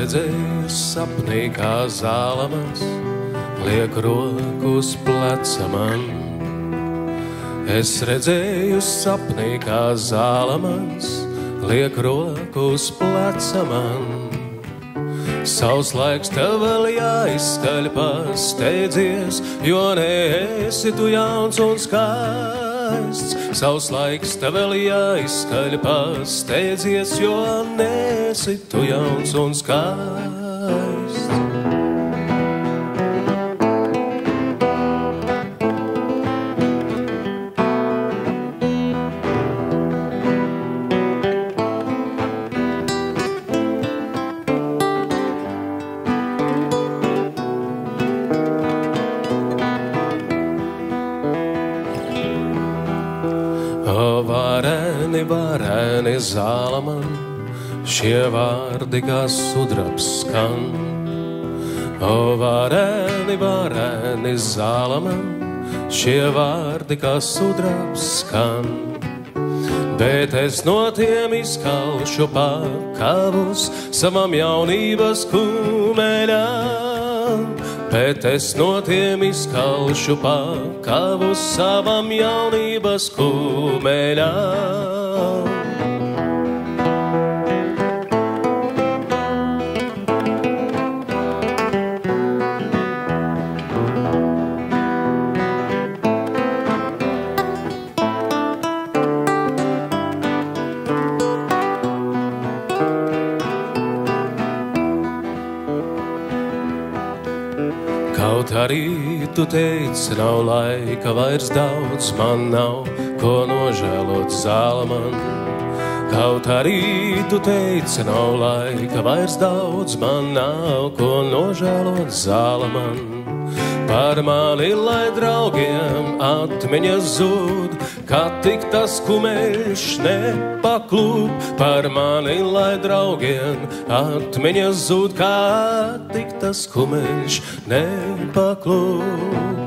redzēju sapnī, kā zālamans liek roku uz pleca man. Es redzēju sapnī, kā zālamans liek roku uz pleca man. Savs laiks tev vēl jāizskaļ, pasteidzies, jo neesi tu jauns un skaists. Savs laiks tev vēl jāizskaļ, pasteidzies, jo neesi tu jauns un skaists. Vareni zālaman, šie vārdi kā sudrabs skan. O vareni, vareni zālaman, šie vārdi kā sudrabs skan. Bet es no tiem izkalšu pakavus savam jaunības kumeļam. Bet es no tiem izkalšu pakavus savam jaunības kumeļam. Kaut arī tu teici, nav laika vairs daudz, man nav ko nožēlot zālaman. Kaut arī tu teici, nav laika vairs daudz, man nav ko nožēlot zālaman. Par mani, lai draugiem atmiņas zūd, kā tik tas kumeļš nepaklūp. Par mani, lai draugiem atmiņas zūd, kā tik tas kumeļš nepaklūp.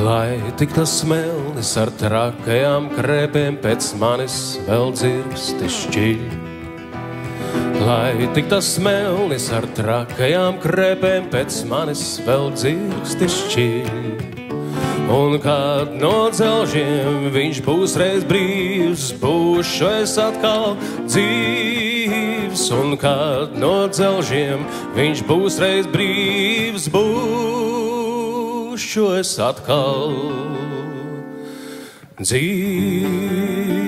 Lai tik tas smelnis ar trakajām krēpēm pēc manis vēl dzirksti šķiļ. Lai tik tas smelnis ar trakajām krēpēm pēc manis vēl dzirksti šķiļ. Un kad no dzelžiem viņš būs reiz brīvs, būšu es atkal dzīvs. Un kad no dzelžiem viņš būs reiz brīvs, būšu es atkal dzīvs.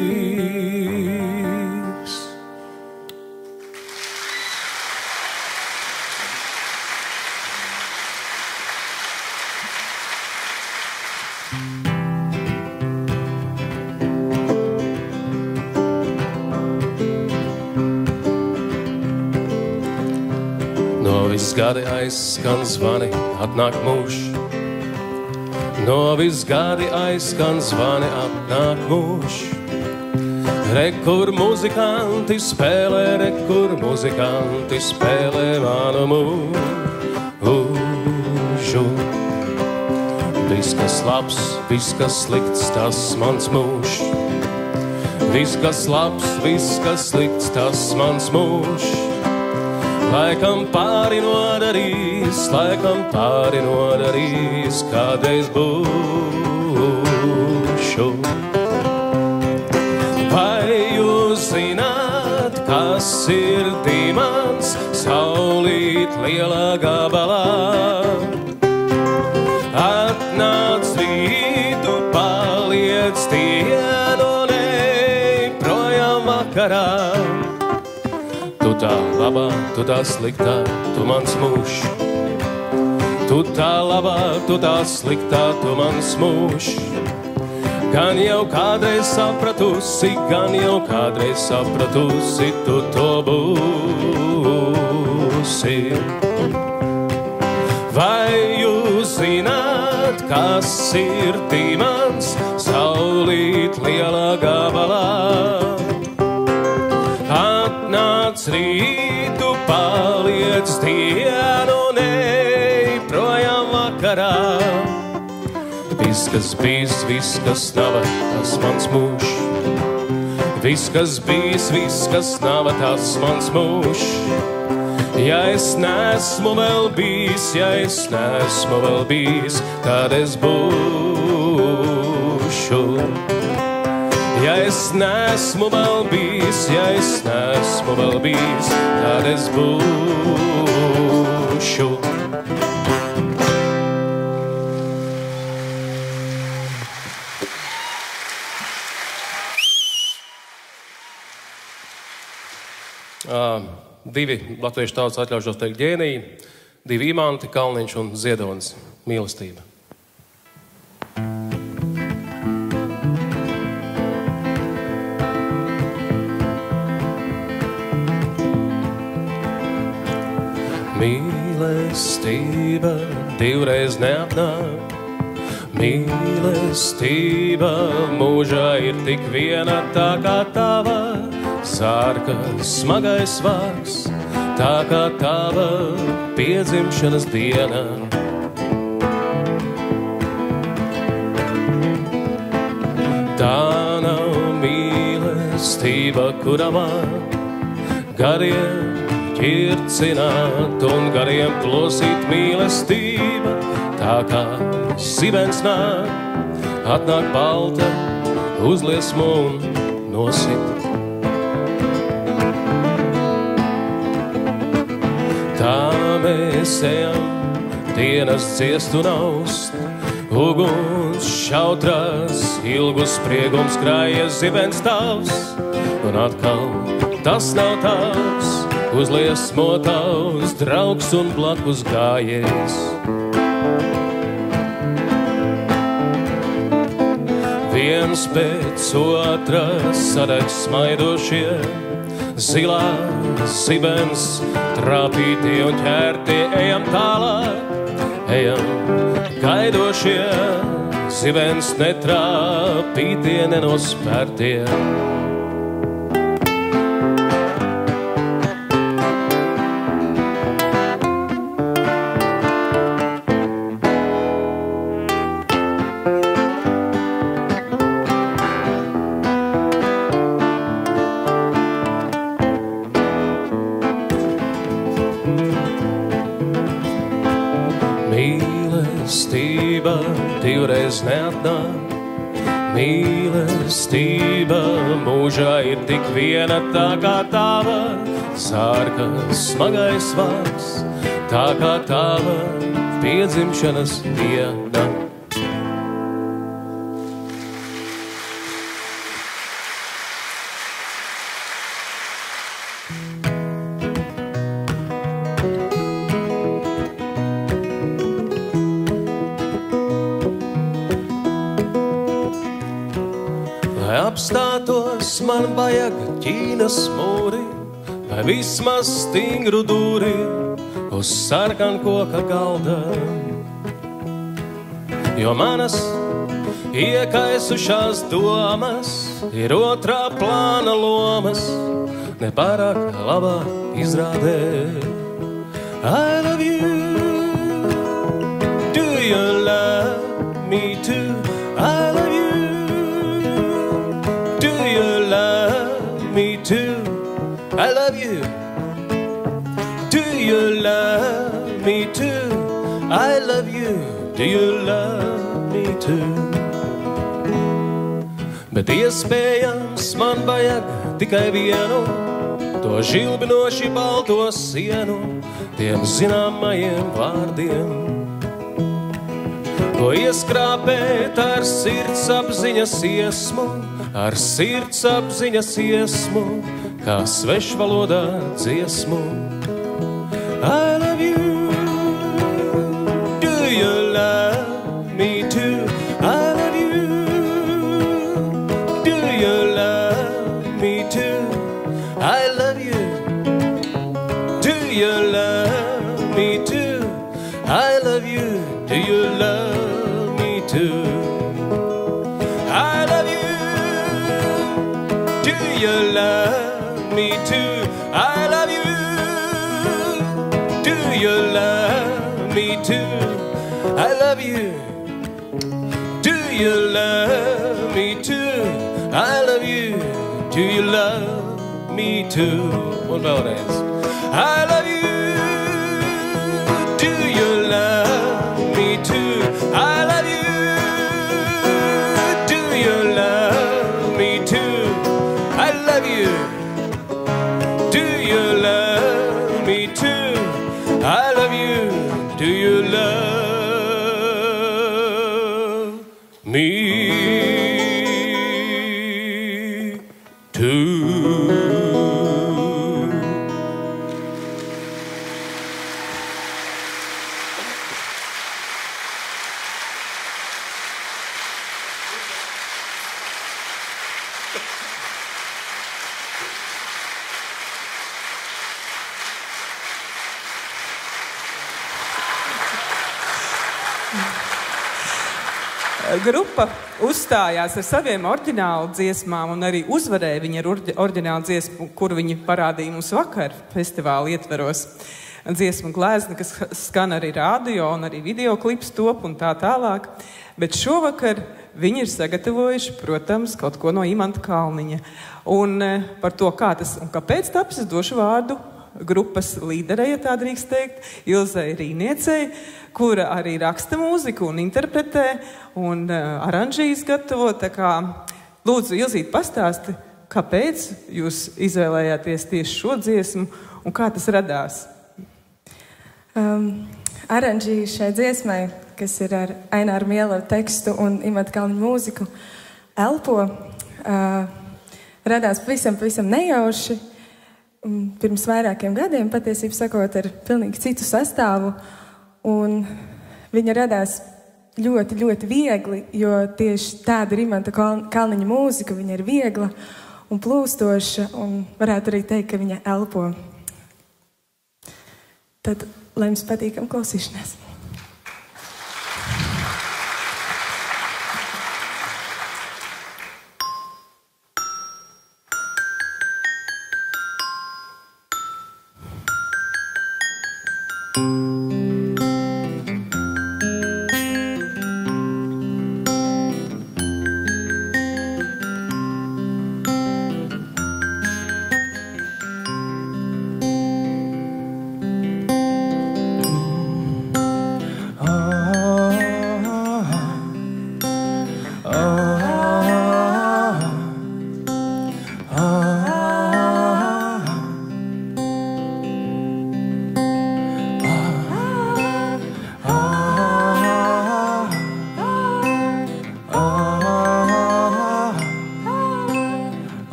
No viss gadi aizskan zvani, atnāk mūžs. No viss gadi aizskan zvani, atnāk mūžs. Re, kur muzikanti spēlē, re, kur muzikanti spēlē manu mūžu. Viss, kas labs, viss, kas slikts, tas mans mūžs. Viss, kas labs, viss, kas slikts, tas mans mūžs. Laikam pāri nodarīs, kādreiz būšu. Vai jūs zināt, kas ir dimants, saulīt lielā gabalā? Atnāc rītu, paliec dienu, nej projām vakarā. Tu tā labā, tu tā sliktā, tu mans mūžs. Tu tā labā, tu tā sliktā, tu mans mūžs. Gan jau kādreiz sapratusi, tu to būsi. Vai jūs zināt, kas ir dimants, saulīt tūlīt lielā gabalā. Atnāc rītu, paliec dienu, nej projām vakarā. Viss, kas bijis, viss, kas nav, tas mans mūžs. Viss, kas bijis, viss, kas nav, tas mans mūžs. Ja es neesmu vēl bijis, ja es neesmu vēl bijis, tad es būšu. Ja es neesmu vēl bijis, ja es neesmu vēl bijis, tad es būšu. Divi latviešu tautas atļaušos teikt ģēniji, divi imanti, Kalniņš un Ziedonis, mīlestība. Mīlestība divreiz neatnāk, mīlestība mūžā ir tik viena tā kā tava. Sārka smagais vārds, tā kā tava piedzimšanas diena. Tā nav mīlestība, kura man gariem ķircināt un gariem plosīt mīlestība. Tā kā zibens nāk, atnāk balta, uzliesmo un nosit. Tā mēs ejam, dienas ciest un aust, uguns šautras, ilgus spriegums krājies zibens tavs, un atkal tas nav tavs, uzliesmo tavs draugs un blakus gājies. Viens pēc otras sadeg smaidošie, zilā zibens trāpītie un ķērtie, ejam tālāk, ejam gaidošie, zibens netrāpītie, nenospērtie. Mīlestība divreiz neatnāk, mīlestība mūžā ir tik viena tā kā tava. Sārka smagais vārds, tā kā tava piedzimšanas diena. Apstātos man vajag Ķīnas mūri, vai vismaz stingru dūri uz sarkankoka galda. Jo manas iekaisušās domas ir otrā plāna lomas, nepārāk labā izrādē. I love you, do you love me too? I love you. Me too, I love you. Do you love me too? I love you. Do you love me too? Bet iespējams man vajag tikai vienu, to žilbinoši balto sienu, tiem zināmajiem vārdiem, ko ieskrāpēt ar sirdsapziņas iesmu, ar sirdsapziņas iesmu, kā svešvalodā dziesmu. I love you, do you love me too? I love you, do you love me too? I love you, do you love me too? I love you, do you love me too? I love you. I love you. Do you love me too? I love you. Do you love me too? I love you. Do you love me too? One more dance. I love you. Do you love me too? I love you. Do you love me too? I love you. Do you love me too? I love you. Do you love me too? Grupa uzstājās ar saviem oriģinālu dziesmām un arī uzvarēja viņa ar oriģinālu dziesmu, kuru viņi parādīja mums vakar festivāla ietveros. Dziesmu Glēzni, kas skan arī radio un arī videoklips top un tā tālāk. Bet šovakar viņi ir sagatavojuši, protams, kaut ko no Imanta Kalniņa. Un par to, kā tas un kāpēc taps, es došu vārdu grupas līderei, ja tā drīkst teikt, Ilzei Rīniecei, kura arī raksta mūziku un interpretē un aranžīs gatavo. Tā kā, lūdzu, Ilzīt, pastāsti, kāpēc jūs izvēlējāties tieši šo dziesmu un kā tas radās? Aranžī šai dziesmai, kas ir ar Aināru Mielavu tekstu un Imanta Kalniņa mūziku, Elpo, radās pavisam nejauši. Pirms vairākiem gadiem, patiesībā sakot, ar pilnīgi citu sastāvu. Un viņa radās ļoti viegli, jo tieši tāda ir Imanta Kalniņa mūzika. Viņa ir viegla un plūstoša, un varētu arī teikt, ka viņa elpo. Tad, lai jums patīkam klausīšanās.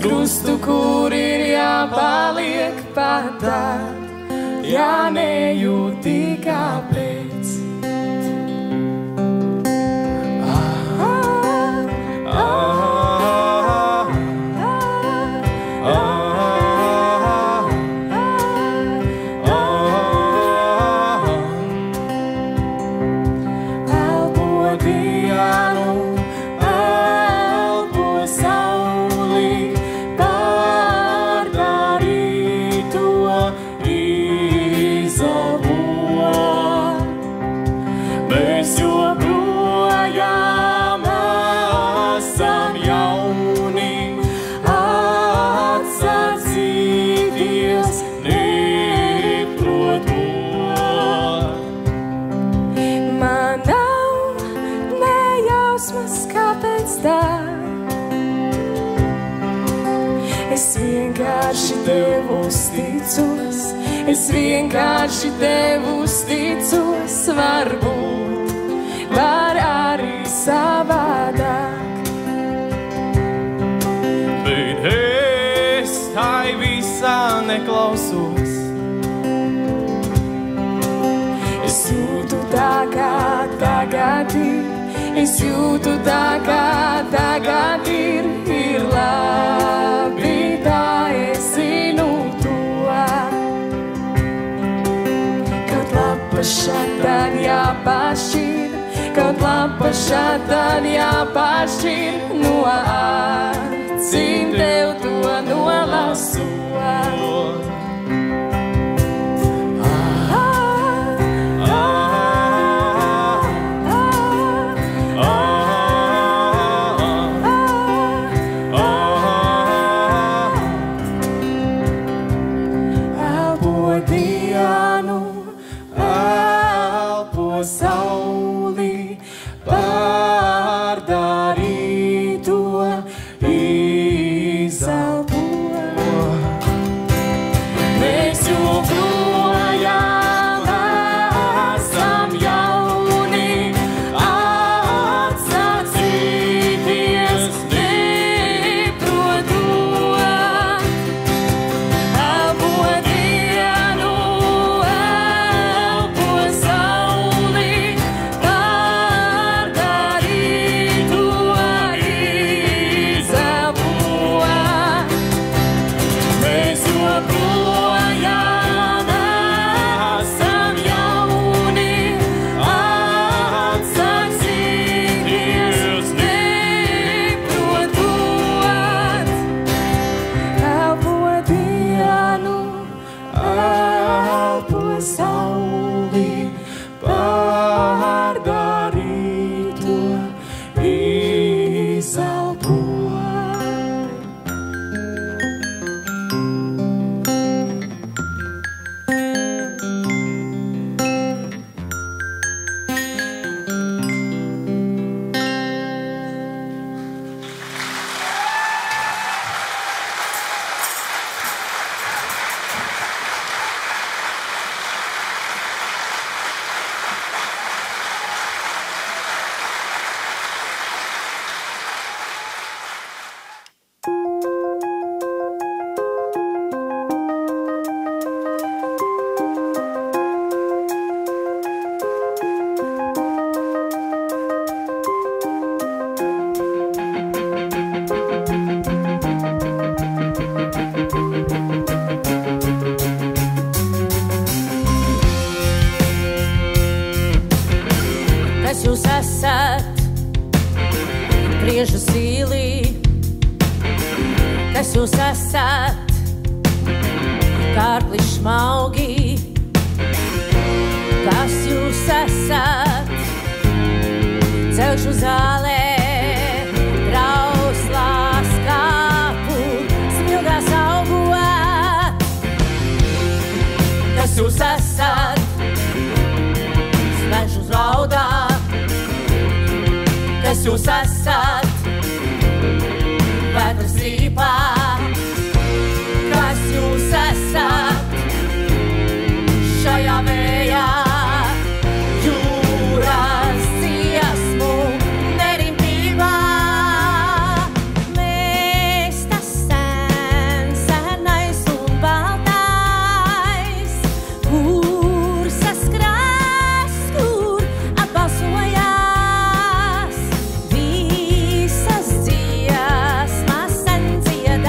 Krustu, kur ir jāpaliek patāt, ja nejūti kāpēc. ostā. Es vienkārši Tev uzticos, es vienkārši Tev uzticos, varbūt var arī savādāk. Bet es tai visā neklausos. Es jūtu tā kā tagad ir, es jūtu tā kā tagad ir labi, tā es zinu to. Kaut lapašā tad jāpašķir, kaut lapašā tad jāpašķir, no acīm Tev to nolasot. Sauli pārdarīto izelpo. Mēs joprojām esam jauni, atsacīties neprotot. Elpo dienu, elpo sauli, Priežu zīlī, kas jūs esat, kārkli šmaugi, kas jūs esat, celšu zālē, trauslās kāpu, smilgās augot, kas jūs esat, smežu raudā, kas jūs esat, vētras rīpā, kas jūs esat, šajā vējā, jūras dziesmu nerimtībā. Mēs tas senais un baltais, kur saskrās, kur atbalsojās, visas dziesmas sen dzied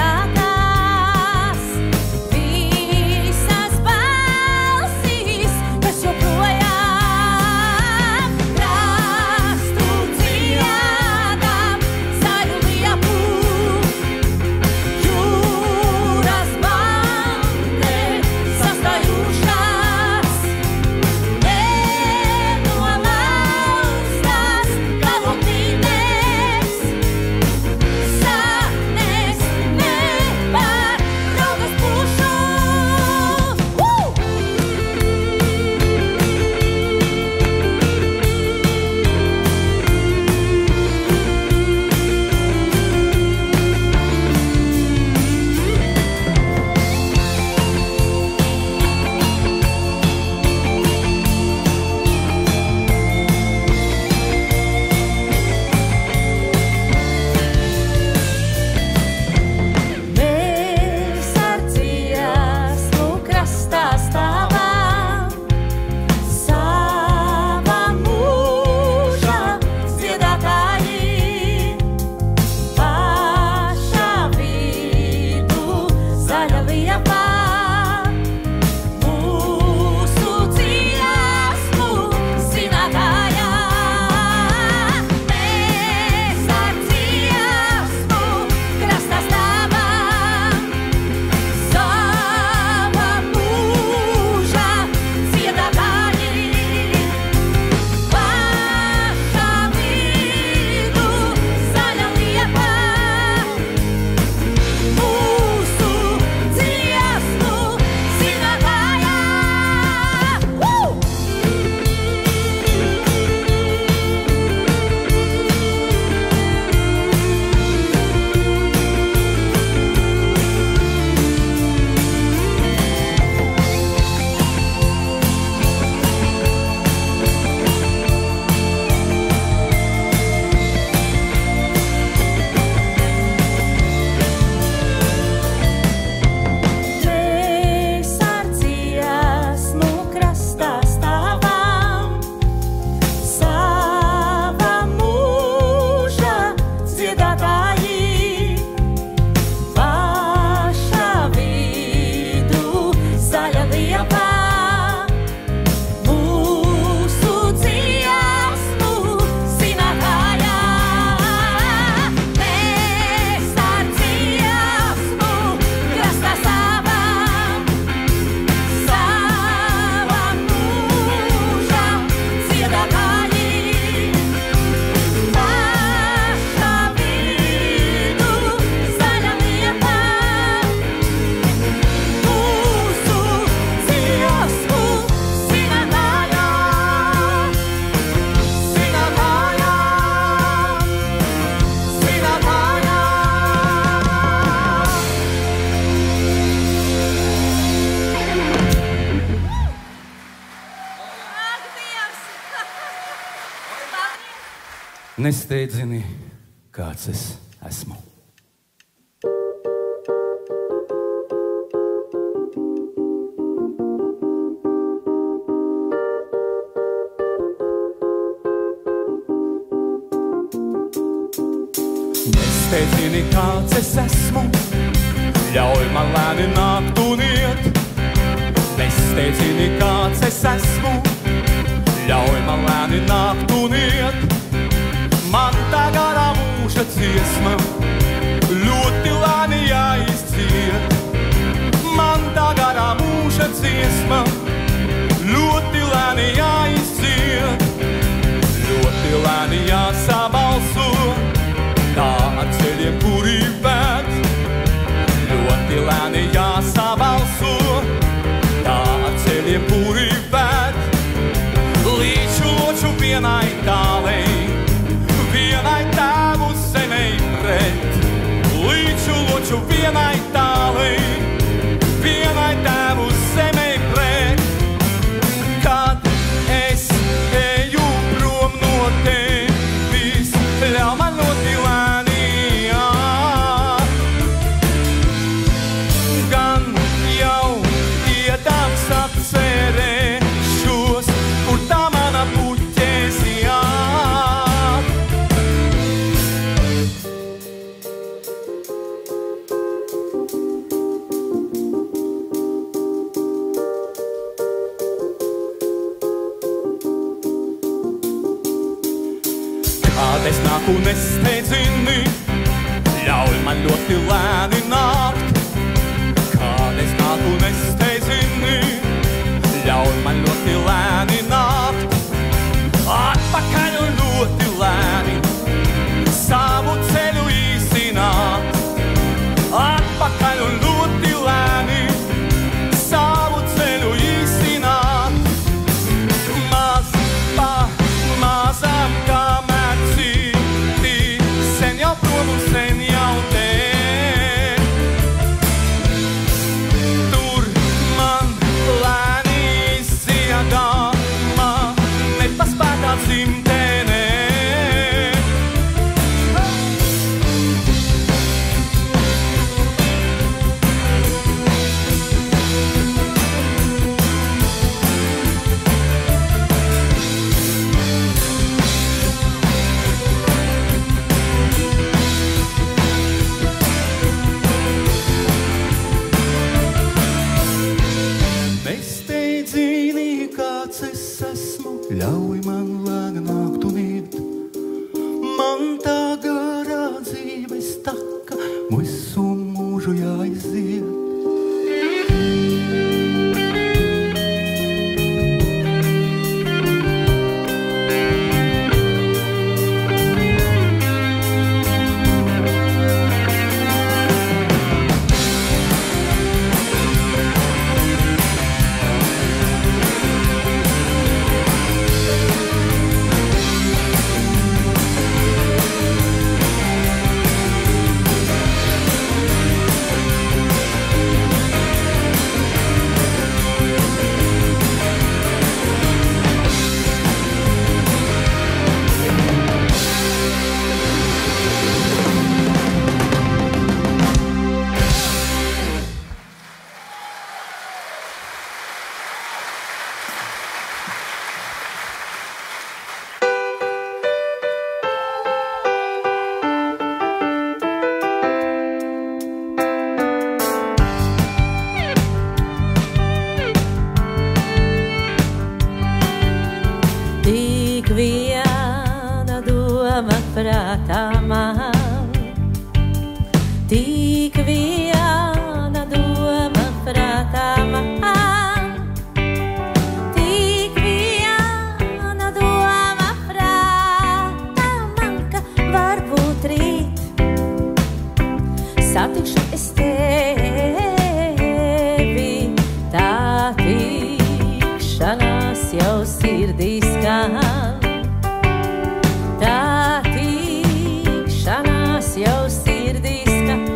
nesteidzini, kāds es esmu. Nesteidzini, kāds es esmu, ļauj man lēni nākt un iet. Nesteidzini, kāds es esmu, ļauj man lēni nākt un iet. Man tā garā mūža dziesma, ļoti lēni jāizciet. Man tā garā mūža dziesma, ļoti lēni jāizciet. Ļoti lēni jāsabalso, tā ar ceļiem, kuri ved. Ļoti lēni jāsabalso, tā ar ceļiem, kuri ved. Līdz loču vienai tālei, vienai tēvu zemei pret. Līdz loču vienai tālei, vienai tēvu zemei pret. Kad es eju prom no tevis, ļauj man ļoti lēni iet. Gan jau iedams atcerēšos, kur tā mana puķēs iet. Kad es nāku nesteidzini, ļauj man ļoti lēni nākt. Kad es nāku nesteidzini, ļauj man ļoti lēni nākt. Atpakaļ un ļoti lēni savu ceļu īsināt. Atpakaļ un ļoti lēni savu ceļu īsināt. Maz pa mazam, kamēr citi sen jau prom un sen jau te. Tur man lēni izdziedāma, nepaspētā dzimtenē. Nesteidzini, kāds es esmu, ļauj man lēni nākt un iet. Man tā garā dzīves taka, visu mūžu jāiziet. Tik viena doma prātā man, tik viena doma prātā man, tik viena doma prātā man, ka varbūt rīt satikšu es tevi. Tā tikšanās jau sirdī skan. Tā tikšanās jau sirdī skan.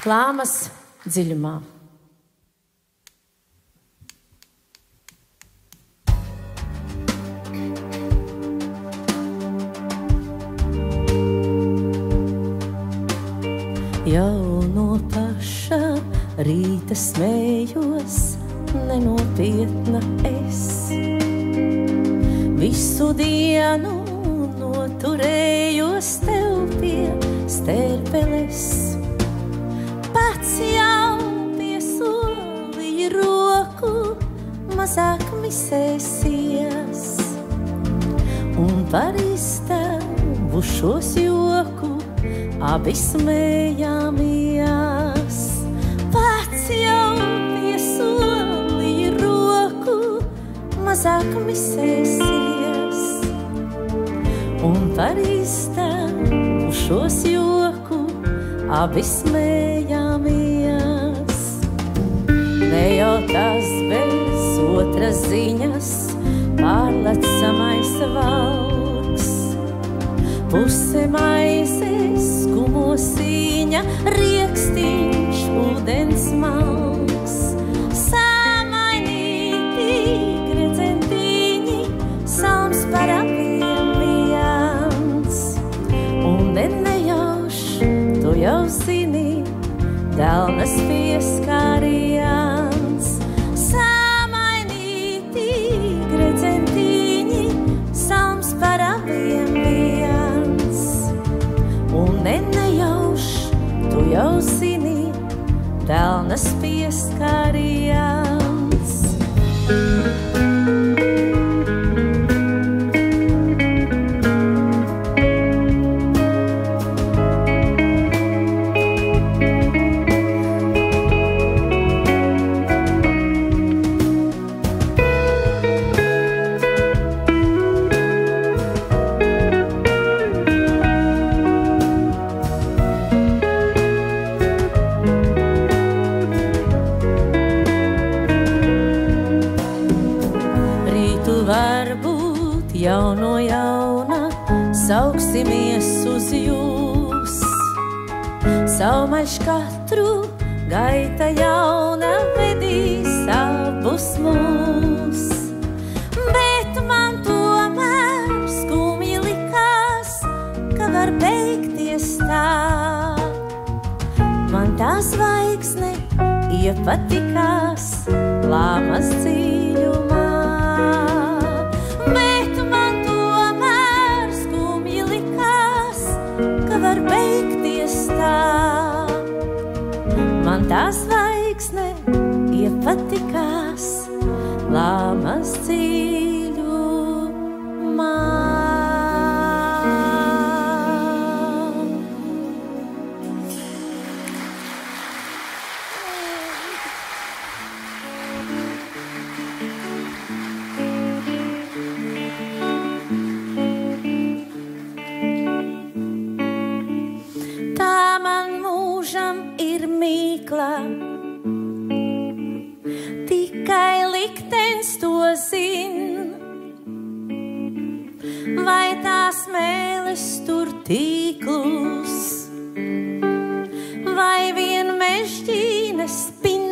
Lāmas dziļumā. Jau no paša rīta smējos, nenopietna es. Visu dienu noturējos tev pie stērpeles. Pats jau piesolīja roku, mazāk misēsies. Un par istabu šos joku abi smējāmies. Pats jau piesolīja roku, mazāk misēsies. Un par istabu šos joku abi smējāmies. Ne jau tas bez otras ziņas pārlecamais valks. Puse maizes, kumosiņa, riekstiņš, ūdens malks. Samainīti gredzentiņi, salms par abiem viens. Un nejauš, tu jau zini, delnas pieskārījans. Samainīti gredzentiņi, salms par abiem viens. Un nejauš, tu jau zini, delnas pieskārījans. Jau no jauna sauksimies uz jūs. Saumaļš katru gaita jauna vedīs abus mūs. Bet man tomēr skumji likās, ka var beigties tā. Man tā zvaigzne iepatikās Lāmas dziļumā. Var beigties tā. Man tā zvaigzne iepatikās Lāmas dziļumā. Tikai liktenis to zin, vai tās mēles tur tīklus, vai vien mežģīnes spin.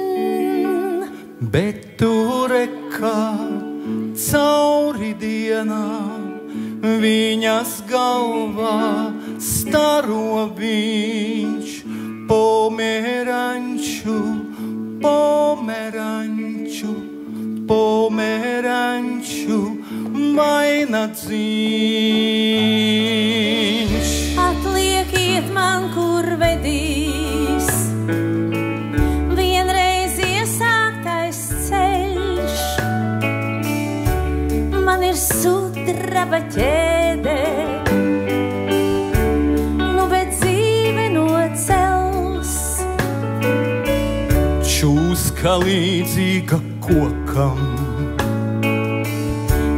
Bet tur kā cauri dienām viņas galvā staro viņš. Pomeranču, pomeranču, pomeranču, vainagdziņš. Atliekiet man, kur vedīs vienreiz iesāktais ceļš. Man ir sudraba ķēde, nu bet dzīve nocels. Čūska līdzīga kokam,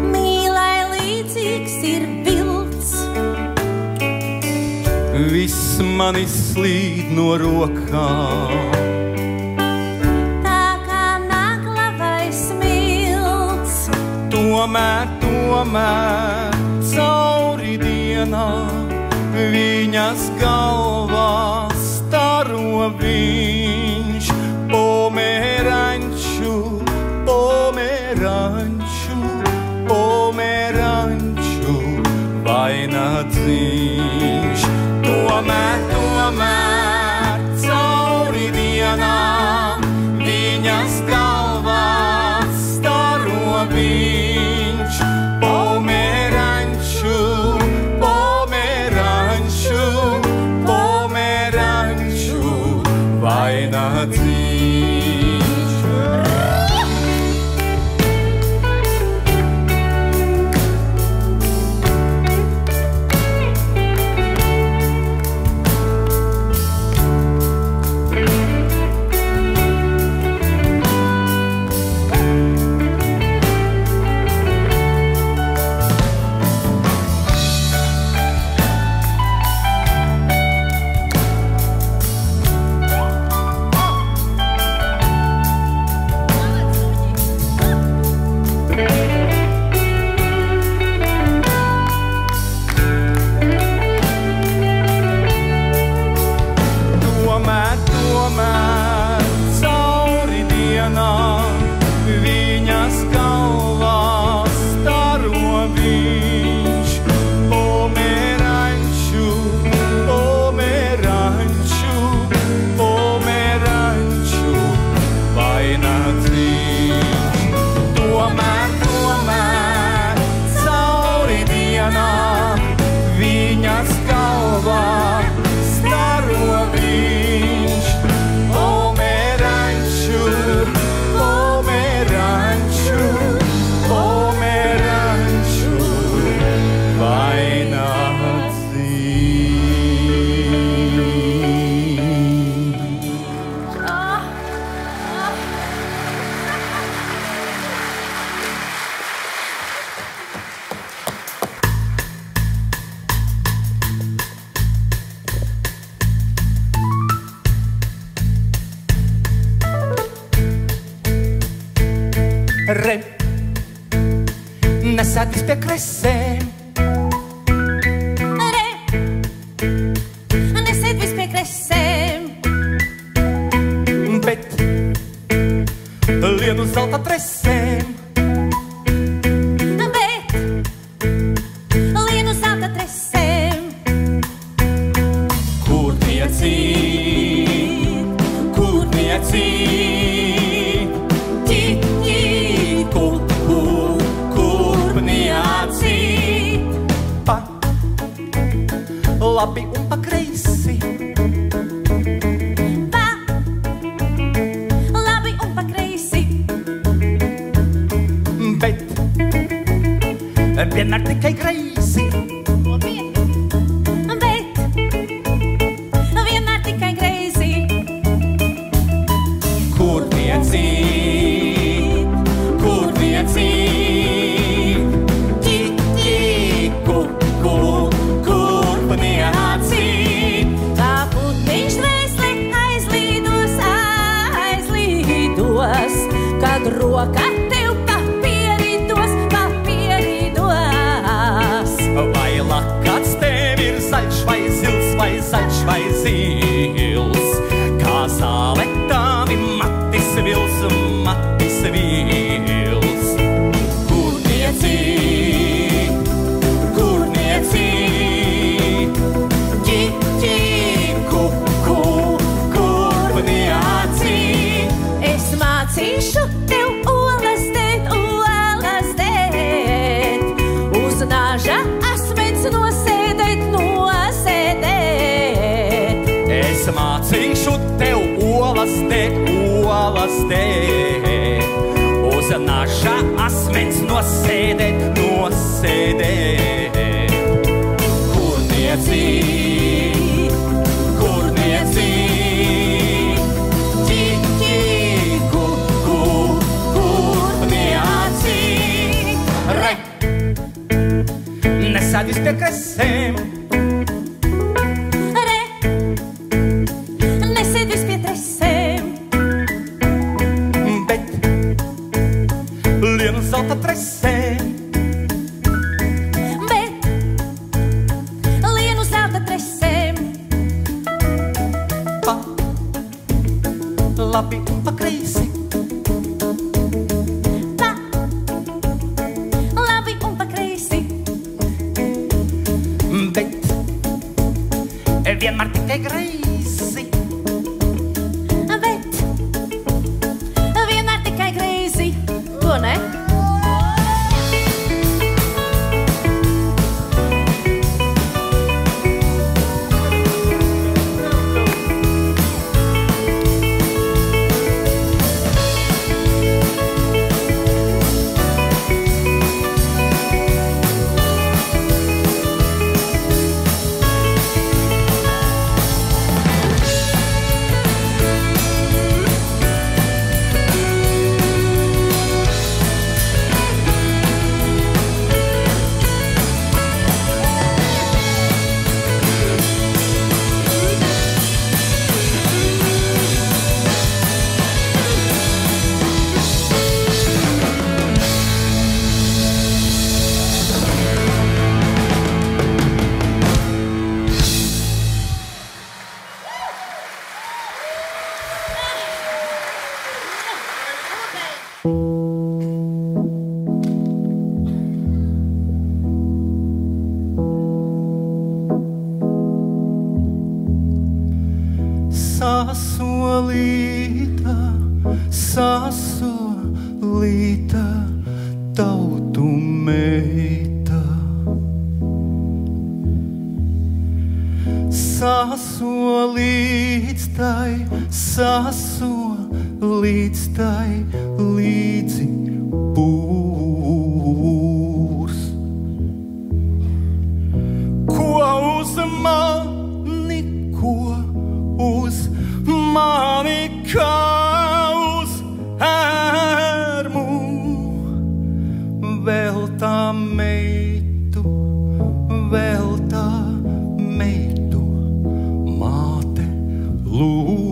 mīlai līdzīgs ir vilts. viss man izslīd no rokām. Tā kā nagla vai smilts, tomēr cauri dienā viņas galvā staro viņš, pomeranču, pomeranču, pomeranču, vainagdzīņš. Tomēr, tomēr, cauri dienām viņas galvā staro viņš, pomeranču, pomeranču, pomeranču, vainagdzīņš. Re, nesēdis pie kresēm. Re, nesēdis pie kresēm. Bet lienu zelta tresēm. Bet lienu zelta tresēm. Kurniecība, kurniecība. Labi un pa kreisi. Pa, labi un pa kreisi. Bet vienmēr tikai kreisi. Bet vienmēr tikai kreisi. Kurniecība, kurniecība. Kad roka tev papierīdos, papierīdos. Vai lakats tev ir zaļš vai zils, vai zaļš vai zils? Kā zāle tavi matis vils, matis vils. Kurniecība, kurniecība. Kurniecība. Es mācīšu tev olas dēt, uz nāža asmens nosēdēt, nosēdēt. Es mācīšu tev olas dēt, uz nāža asmens nosēdēt, nosēdēt. Kurniecība, kurniecība. Re, nesēdis pie kresēm. Re, nesēdis pie tresēm. Bet lienu zelta tresēm. Bet lienu zelta tresēm. Pa, tikai greizi. Bet vienmēr tikai greizi, to ne? Sasolīta tautu meita. Sasolīts tai līdzi pūrs. Ko uz mani, kā uz ērmu, vēl tā meitu, māte lūr.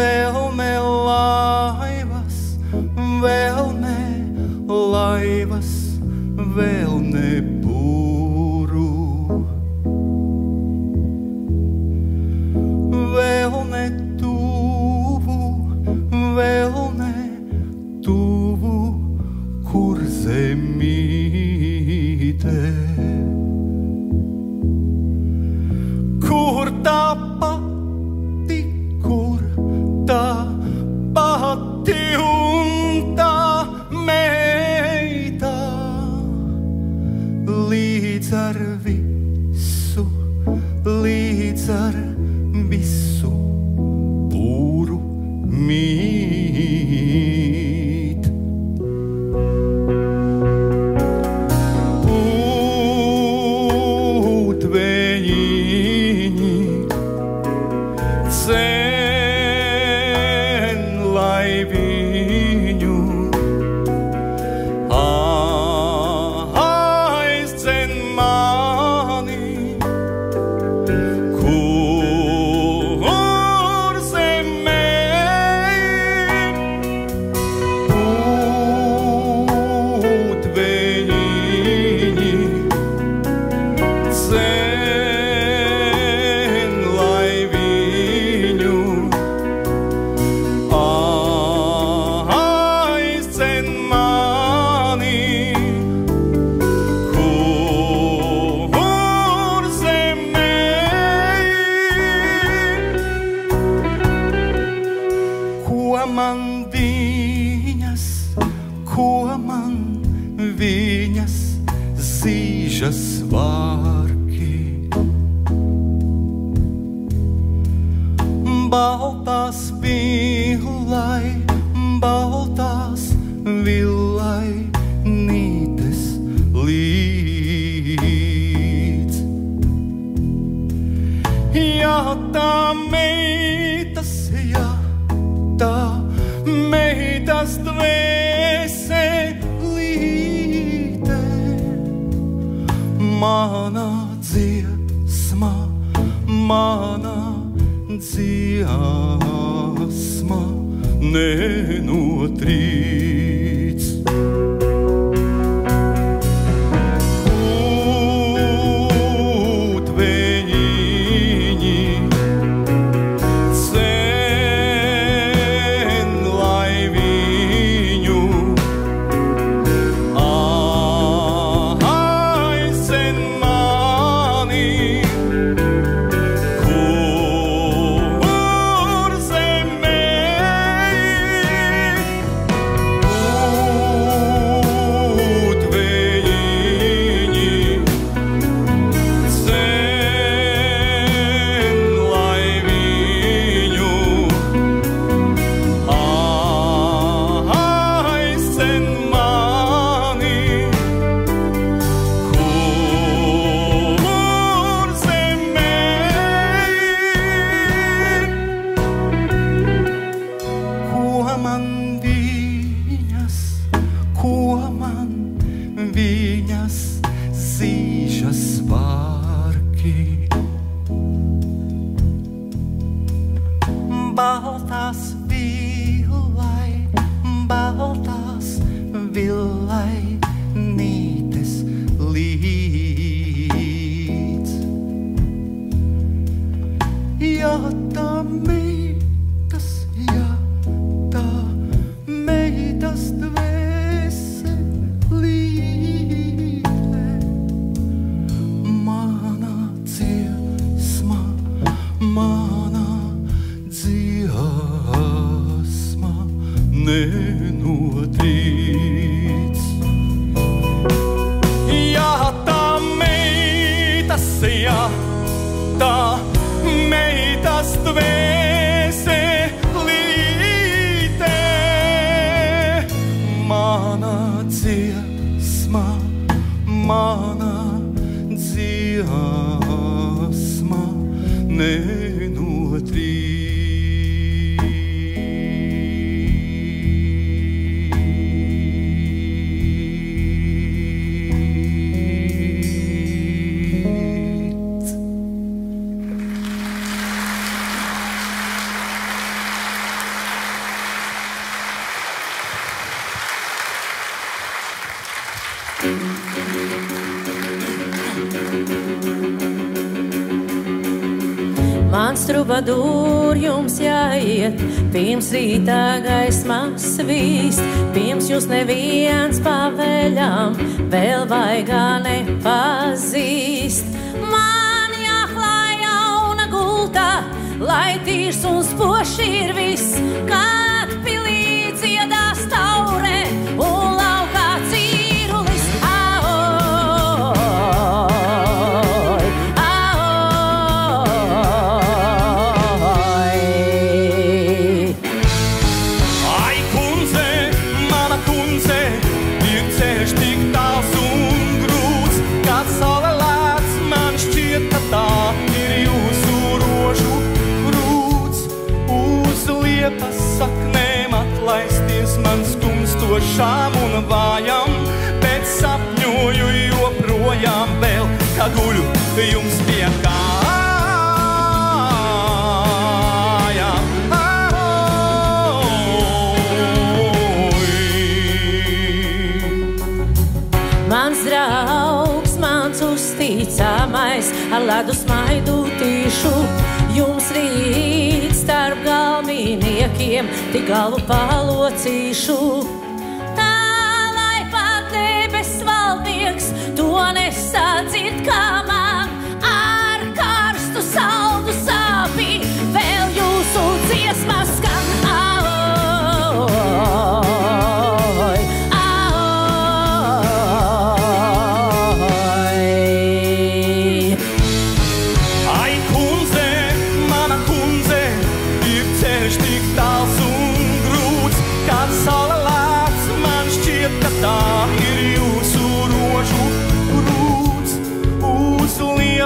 Vēl ne laivas, vēl ne būru. Vēl ne tuvu, kur zemīte. Kur tā pati un tā meita. Līdz ar visu būru mīt. Putveņiņi cen laiviņu, aizcen mani, kur zemē. Putveņiņi cen laiviņu, aizcen mani, kur zemē. Ko man viņas zīžas vārki. Baltās villai nītes līdz. Ja tā meitas dvēselīte, mana dziesma nenotrīc. Putveņiņi cen laiviņu, baltās villai nītes līdz. Ja tā meitas dvēselīte, mana dziesma, nenotrīc. Ja tā meitas dvēselīte, mana dziesma, nenotrīc. Mans trubadūr jums jāiet, pirms rītā gaisma svīst, pirms jūs neviens paveļām vēl vaigā nepazīst. Man jāklāj jauna gultā, lai tīrs un spožs ir viss, kad pilī dziedās taure un laukā cīrulis. Pasaknēm atlaisties man skumstošām un vājām, bet sapņoju joprojām vēl, kā guļu jums pie kājām. Mans draugs, mans uzticamais, ar ledu smaidu tīšu, jums rīt starp galviniekiem tik galvu palocīšu. Tā, lai pat debes valdnieks to nesadzird, kā man ar karstu saldu sāpī vēl jūsu dziesmas skan.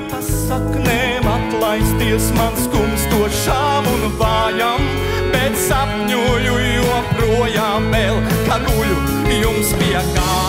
Pasaknēm atlaisties man skumstošām un vājām, bet sapņoju joprojām vēl, kā guļu jums pie kājām.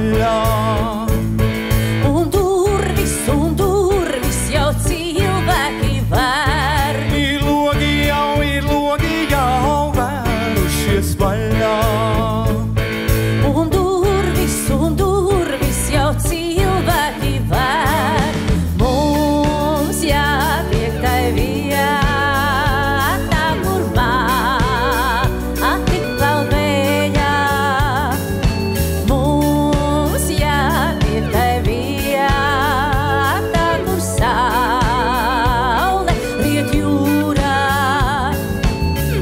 vaļā. Un durvis jau cilvēki vēr. Ir logi jau vērušies vaļā. Un durvis jau cilvēki vēr. Mums jātiek tai vietā, kur māti peldējā. Mums jātiek tai vietā, kur saule riet jūrā.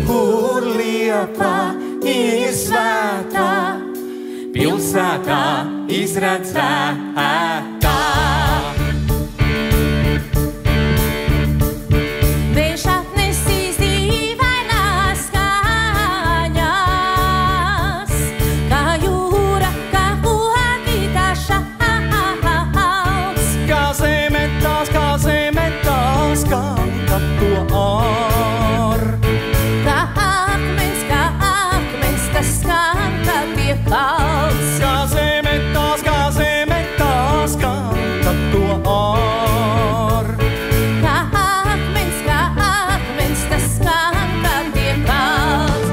Kur Liepa ir svētā, pilsētā izredzētā. Viņš atnesīs dīvainās skaņas, kā jūra, kā ogītā šauts. Kā zeme tās, kā to ār. Kā akmens, tas skan, kā tiek kalts. Kā zeme tās, kā to ār. Kā akmens, tas skan, kā tiek kalts.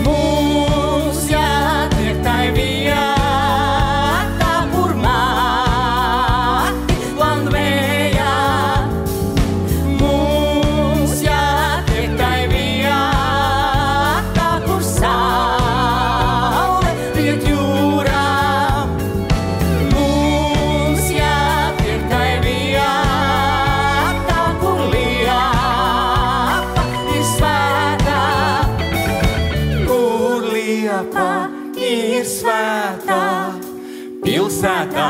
Mums jātiek tai vietā, kur māti landvējā. Mums jātiek tai vietā, kur saule riet jūrā. Mums jātiek tai vietā, kur Liepa ir svētā. Kur Liepa ir svētā, pilsētā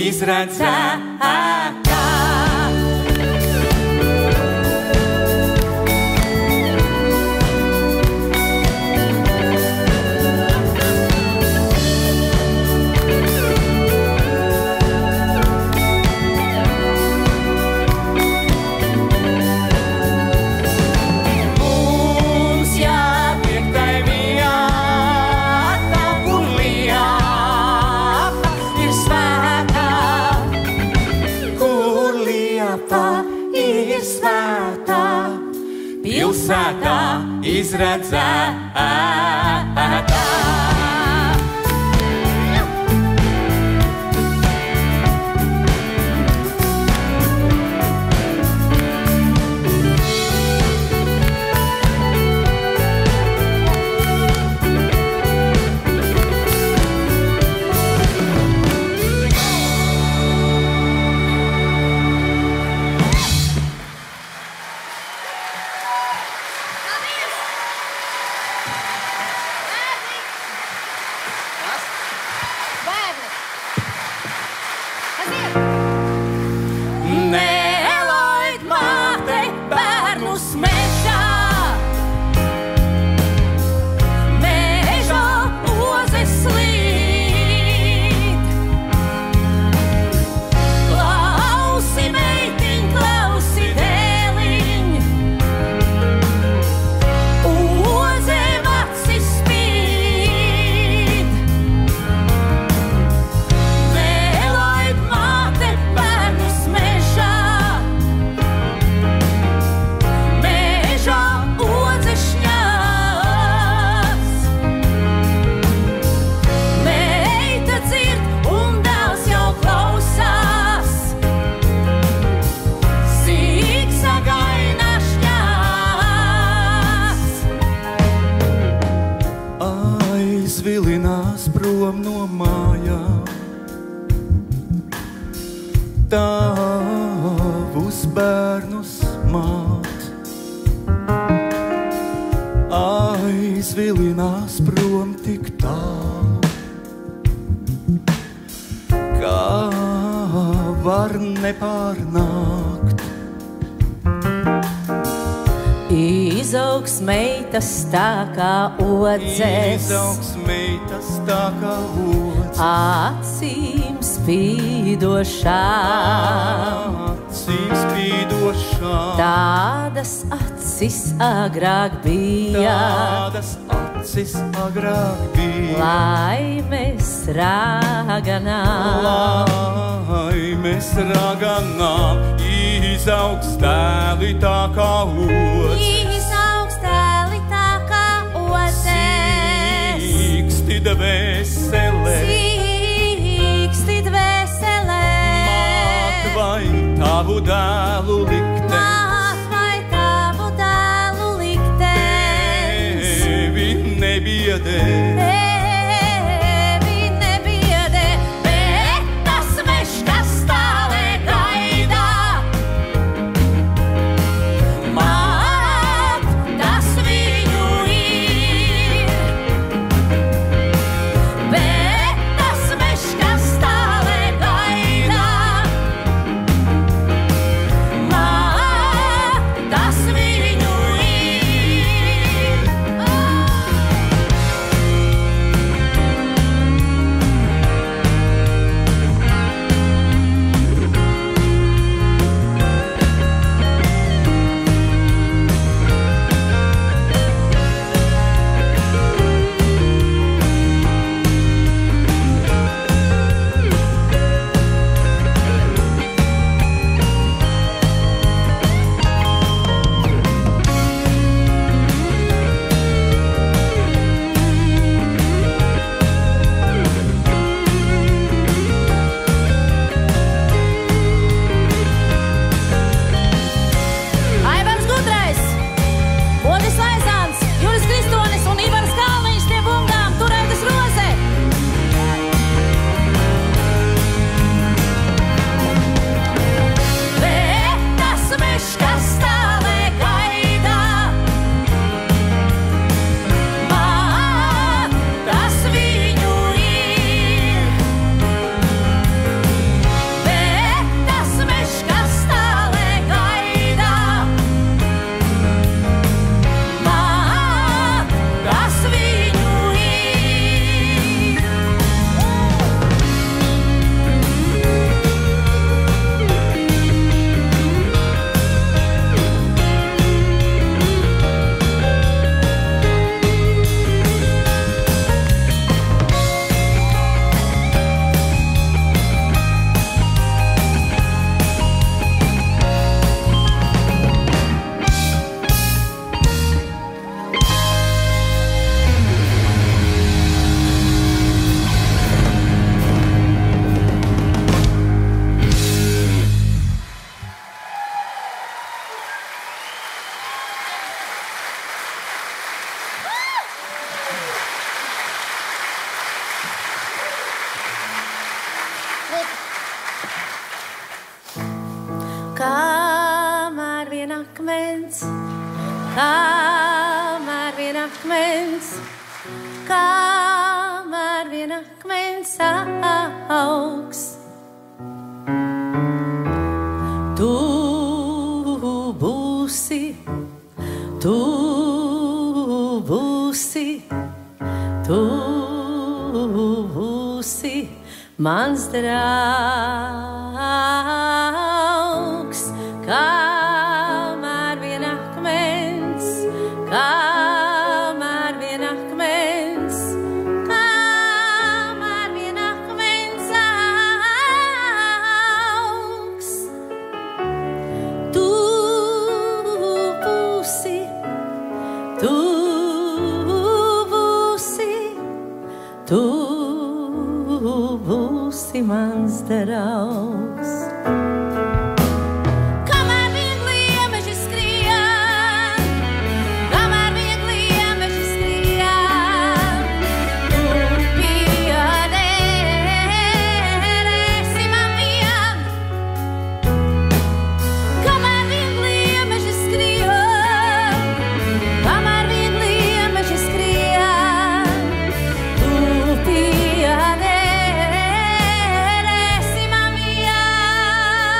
izredzētā. Mums jātiek tai vietā, kur Liepa ir svētā. Kur Liepa ir svētā, pilsētā izredzētā. Nelaid māte bērnus mežā, mežā ozes slīd. Klausi, meitiņ, klausi, dēliņ, ozēm acis spīd. Nelaid māte bērnus mežā, mežā ozes šņās. Meita dzird un dēls jau klausās, sīksagaina šņās. Aizvilinās prom no mājām, tavus bērnus māt. Aizvilinās prom tik tālu, nepārnākt. Izaugs meitas tā kā odzes, Izaugs meitas tā kā odzes, acīm spīdošām. acīm spīdošām. Tādas acis agrāk bija, Tādas acis agrāk bija. laimes raganām. Laimes raganām izaugs tēli tā kā odzes. Izaugs tēli tā kā odzes, Sīksti dvēselē, sīksti dvēselē. māt vai tavu dēlu liktenis. Māt vai tavu dēlu liktenis, Tevi nebiedē, tevi nebiedē, bet tas mežs, kas stāvē gaidā. Māt, tas viņu ir, bet tas mežs, kas stāvē gaidā. Māt, tas viņu ir. Aivars Gudrais, Odis Aizāns, Juris Kristonis un Ivars Kalniņš pie bungām, Turētas Roze. Bet tas mežs, kas stāvē gaidā, māt, tas viņu ir. Bet tas mežs, kas stāvē gaidā, māt, tas viņu ir. Kamēr vien akmens, kamēr vien akmens, kamēr vien akmens augs. Tu būsi, tu būsi, tu būsi mans draugs. Kamēr vien akmens, kamēr vien akmens, kamēr vien akmens augs. Tu būsi, tu būsi, tu būsi mans draugs. Kamēr viegli iemeži skrien, kamēr viegli iemeži skrien, tu piederēsi man vien. Kamēr viegli iemeži skrien, kamēr viegli iemeži skrien, tu piederēsi man vien.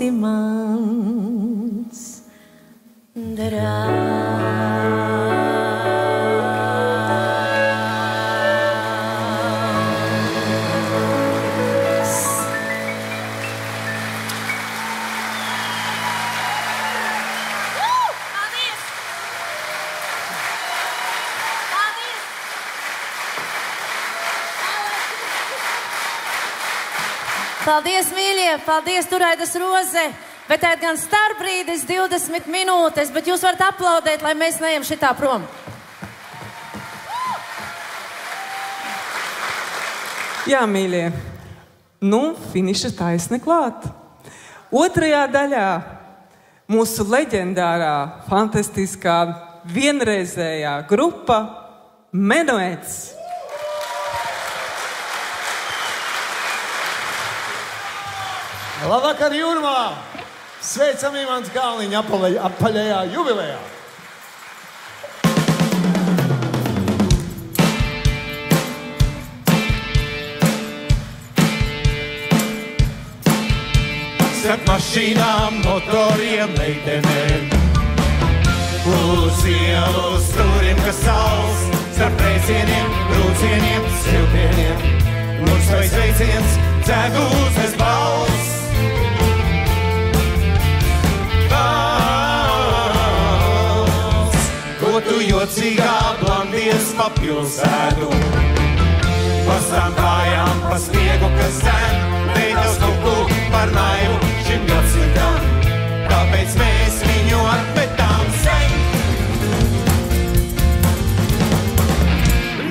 esi mans draugs. Paldies! Paldies! Paldies, mīļie! Paldies, Turaidas Roze! Bet tā ir gan starpbrīdis, 20 minūtes, bet jūs varat aplaudēt, lai mēs neejam šitā prom. Jā, mīļie, nu, finiša taisni klāt. Otrajā daļā mūsu leģendārā, fantastiskā, vienreizējā grupa Menuets. Labvakar, Jūrmā! Sveicam Imants Kalniņa apaļajā jubilejā! Starp mašīnām, motoriem, meitenēm, uz ielu stūrim, kas saules, starp brēcieniem, brūcieniem, silpieniem, mums vai sveiciens, dzegūzes balss. Ko tu jocīgā blandies pa pilsētu, pastām kājām pa sniegu, kas zem, beidās kuku par naivu šim gadsimtam, kāpēc mēs viņu atmetām sen.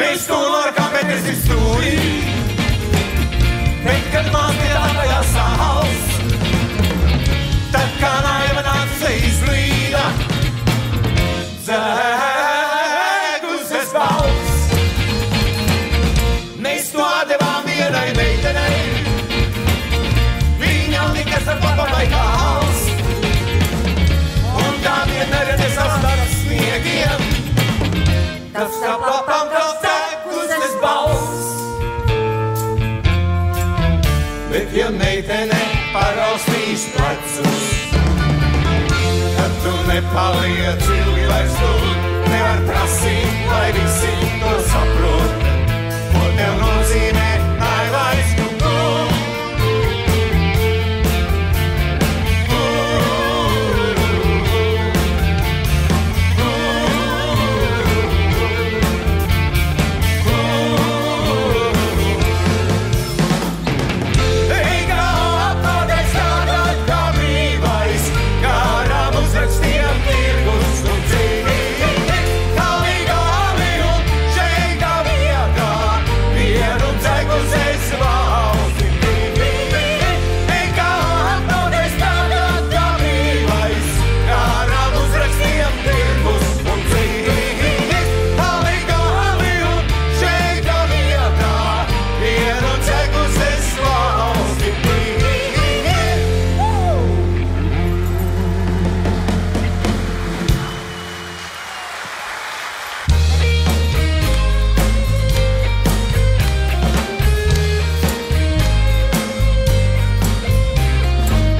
Mēs to lorkām, bet es ir stūrī, bet kad man pie tāpajā sāls, tad kā naiva nāca izlīda, dzēguses balss. Mēs to atdevām vienai meitenei, viņam likas ar papai kāls, un tā vienmēr nesastāv sniegiem, tas tā papam vēl dzēguses balss. Bet ja meitene paraustīs plecus, tad tu nepaliec ilgi vairs tur, nevar prasīt, lai visi to saprot, ko tev nozīmē naivais kuku. Ej, kā atpakaļ strādāt kā brīvais, garām uzrakstiem tirgus un dzīvi. Kalīgā aviu, šeigā vietā, vienu dzeguzes valsti brīvi. Ej, kā atpakaļ strādāt kā brīvais, garām uzrakstiem tirgus un dzīvi. Kalīgā aviu, šeigā vietā, vienu dzeguzes valsti brīvi.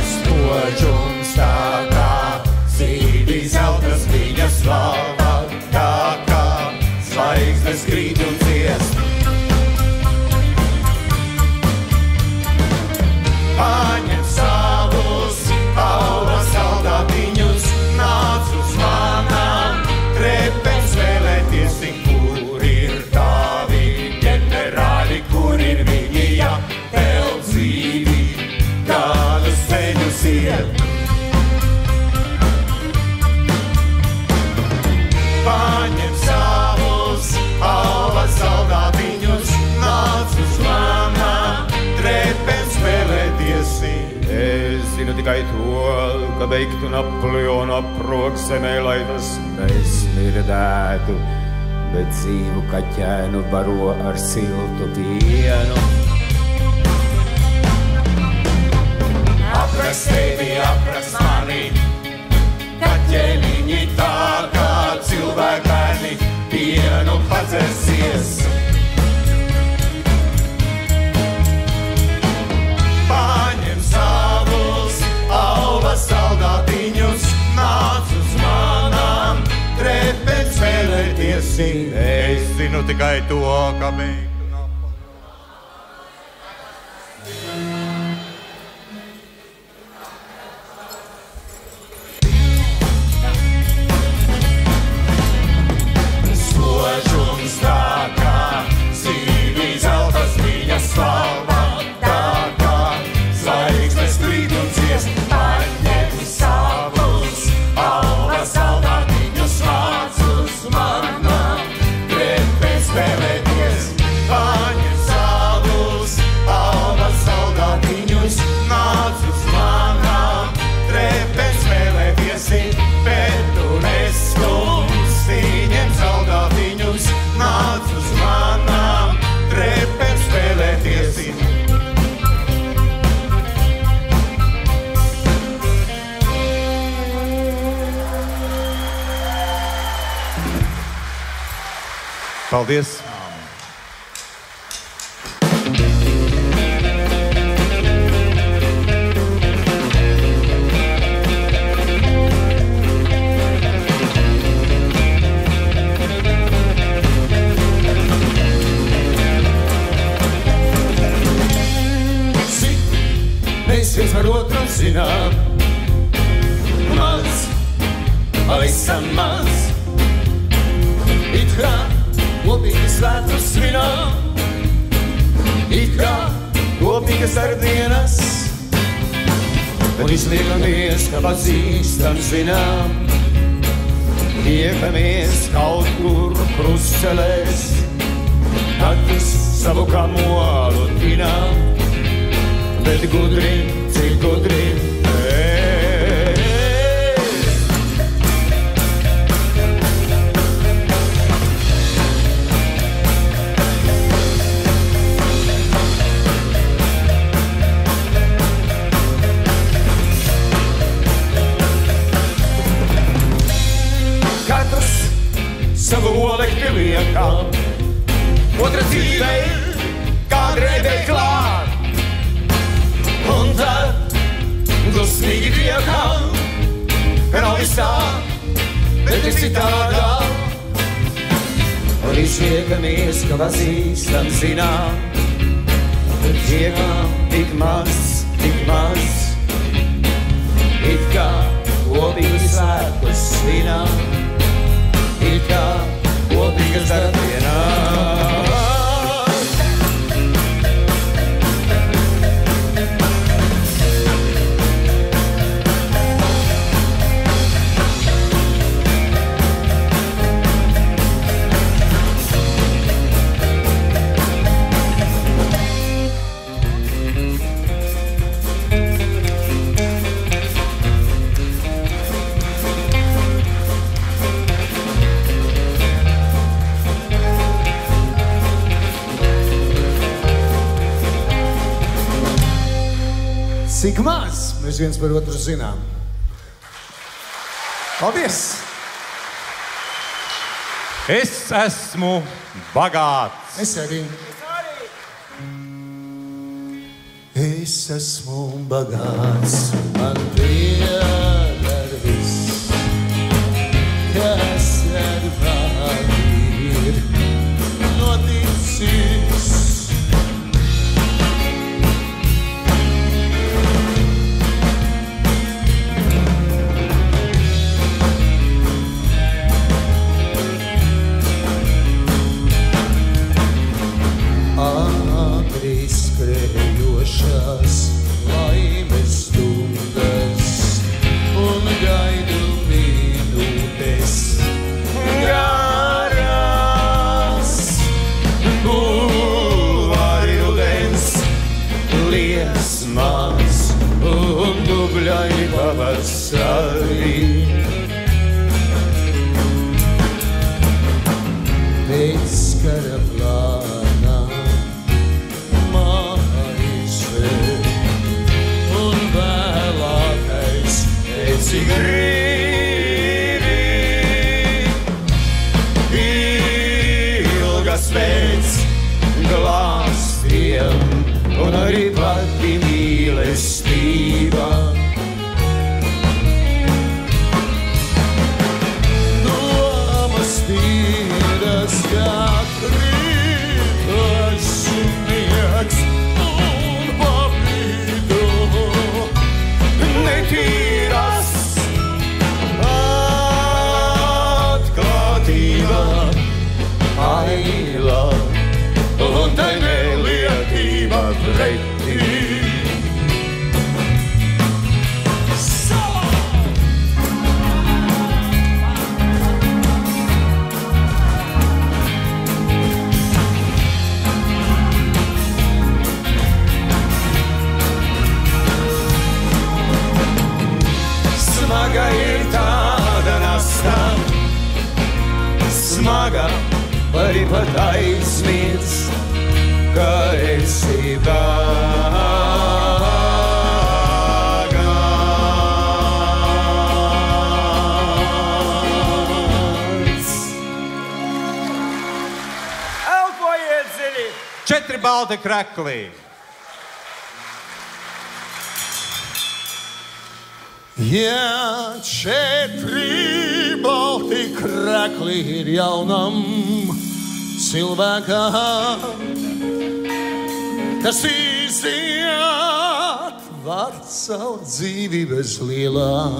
Spožums tā kā zīvi zeltas viņa slava, tā kā zvaigznes krīt un ciest. Paņem savus alvas saldātiņus, nāc uz manām trepēm spēlēties, tik kur ir tavi ģenerāļi, kur ir viņi, ja tev dzīvi, kādus ceļus iet. Paņem savus alvas saldātiņus, nāc uz manām trepēm spēlēties. Es zinu tikai to, ka beigtu Napoleonu aproksemē, lai tas nesmirdētu, bet dzīvu kaķēnu baro ar siltu pienu. Aprakst tevi, aprakst mani, kaķēniņi tā kā cilvēkēni pienu padzersies. Paņem savus viesi. Es zinu tikai to, ka beigtu. Složums tā kā zīmī zeltas viņa slava, tā kā zvaigznes krīt un ciest, paņem savus alva saldātiņus vācus manam, trepēs spēlēties. Paņem savus alva saldātiņus, nāc uz manam, trepēs spēlēties, bet tu neskumsti, ņem saldātiņus, nāc uz manam, trepēm spēlēties. Paldies! Mēs viens par otru zinām, maz, pavisam maz, it kā kopīgi svētus svinām, it kā kopīgas darbdienas, un izliekamies, ka pazīstam zinām, tiekamies kaut kur krustcelēs, katrs savu kamolu tinām, bet gudri, cik gudri, katrs savu olekti liekam, otra dzīve kādreiz klāt. Un tad dusmīgi tiekam, ka nav visā, bet ir citādā. Un izliekamies, ka pazīstam zinām, bet tiekam tik maz, it kā kopīgi svētkus svinām, it kā kopīgas darbdienās. Cik maz mēs viens par otru zinām. Paldies! Es esmu bagāts. Es arī. Es esmu bagāts. Man pieder viss, kas ar mani ir noticis. Skrējošās laimes stundas un gaidu minūtes garās. Bulvāri ūdens liesmās un dubļai pavasarī. Pēc kara plānā cik grīvi ilgas pēc glāstiem un arī pati mīlestība. Domas tīras rīta sniegs un pabrīdu netīras atklātība aila un tai nelietība pretī. Smaga ir tāda nasta, smaga arī pat aizmirst, ka esi bagāts. Elpojiet dziļi! 4 balti kreklī. Ja 4 balti krekli ir jaunam cilvēkam, kas iziet var savu dzīvi bez lielām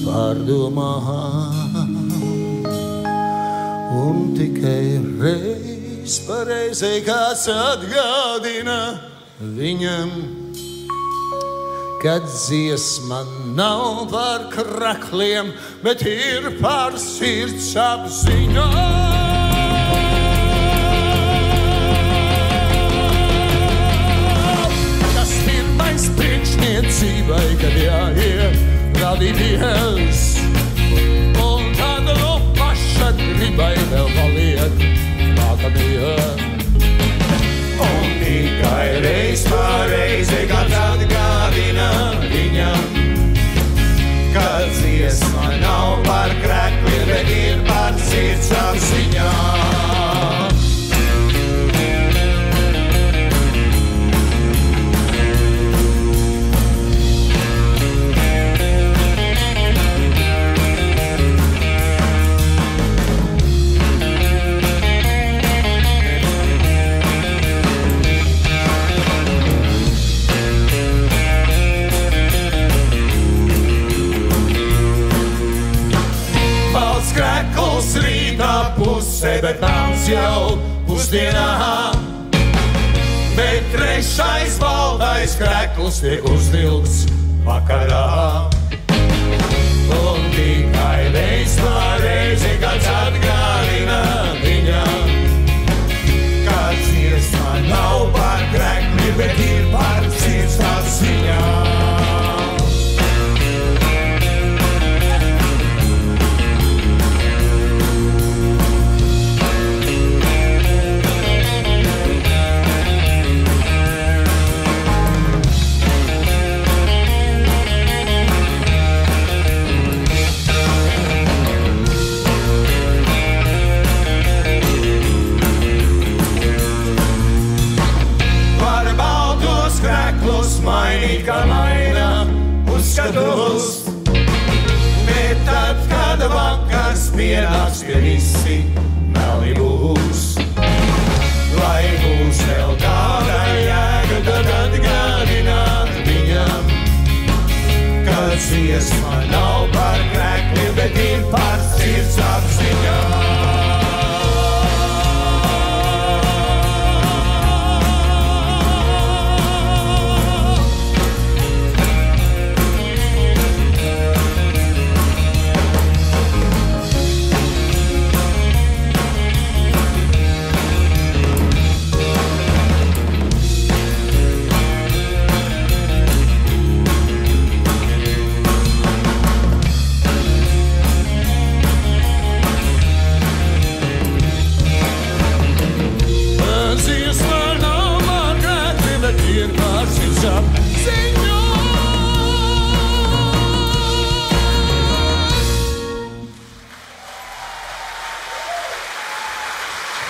pārdomām. Un tikai reiz pareizai kāds atgādina viņam, kad dziesma nav par krakliem, bet ir par sirds apziņām. Tas pirmais priekšniecībai, kad jāiet radīties, un tad paša gribai vēl paliek nākamie. Un tikai reiz pareizi kāds atgādina viņam, ka dziesma nav par krekli, bet ir par sirds apziņām. Krekls rītā pusē, bet nāc jau pusdienā. Bet trešais baltais krekls tiek uzvilkts vakarā. Un tikai reiz pareizi kāds atgādina viņam, ka dziesma nav par krekli, bet ir par sirds apziņām. Mainīt, kā maina uzskatus, bet tad, kad vakars pienāks, pie visi melni būs. Lai būs vēl kāda jēga, tad atgādināt viņam, ka dziesma nav par krekli, bet ir par sirds apziņām.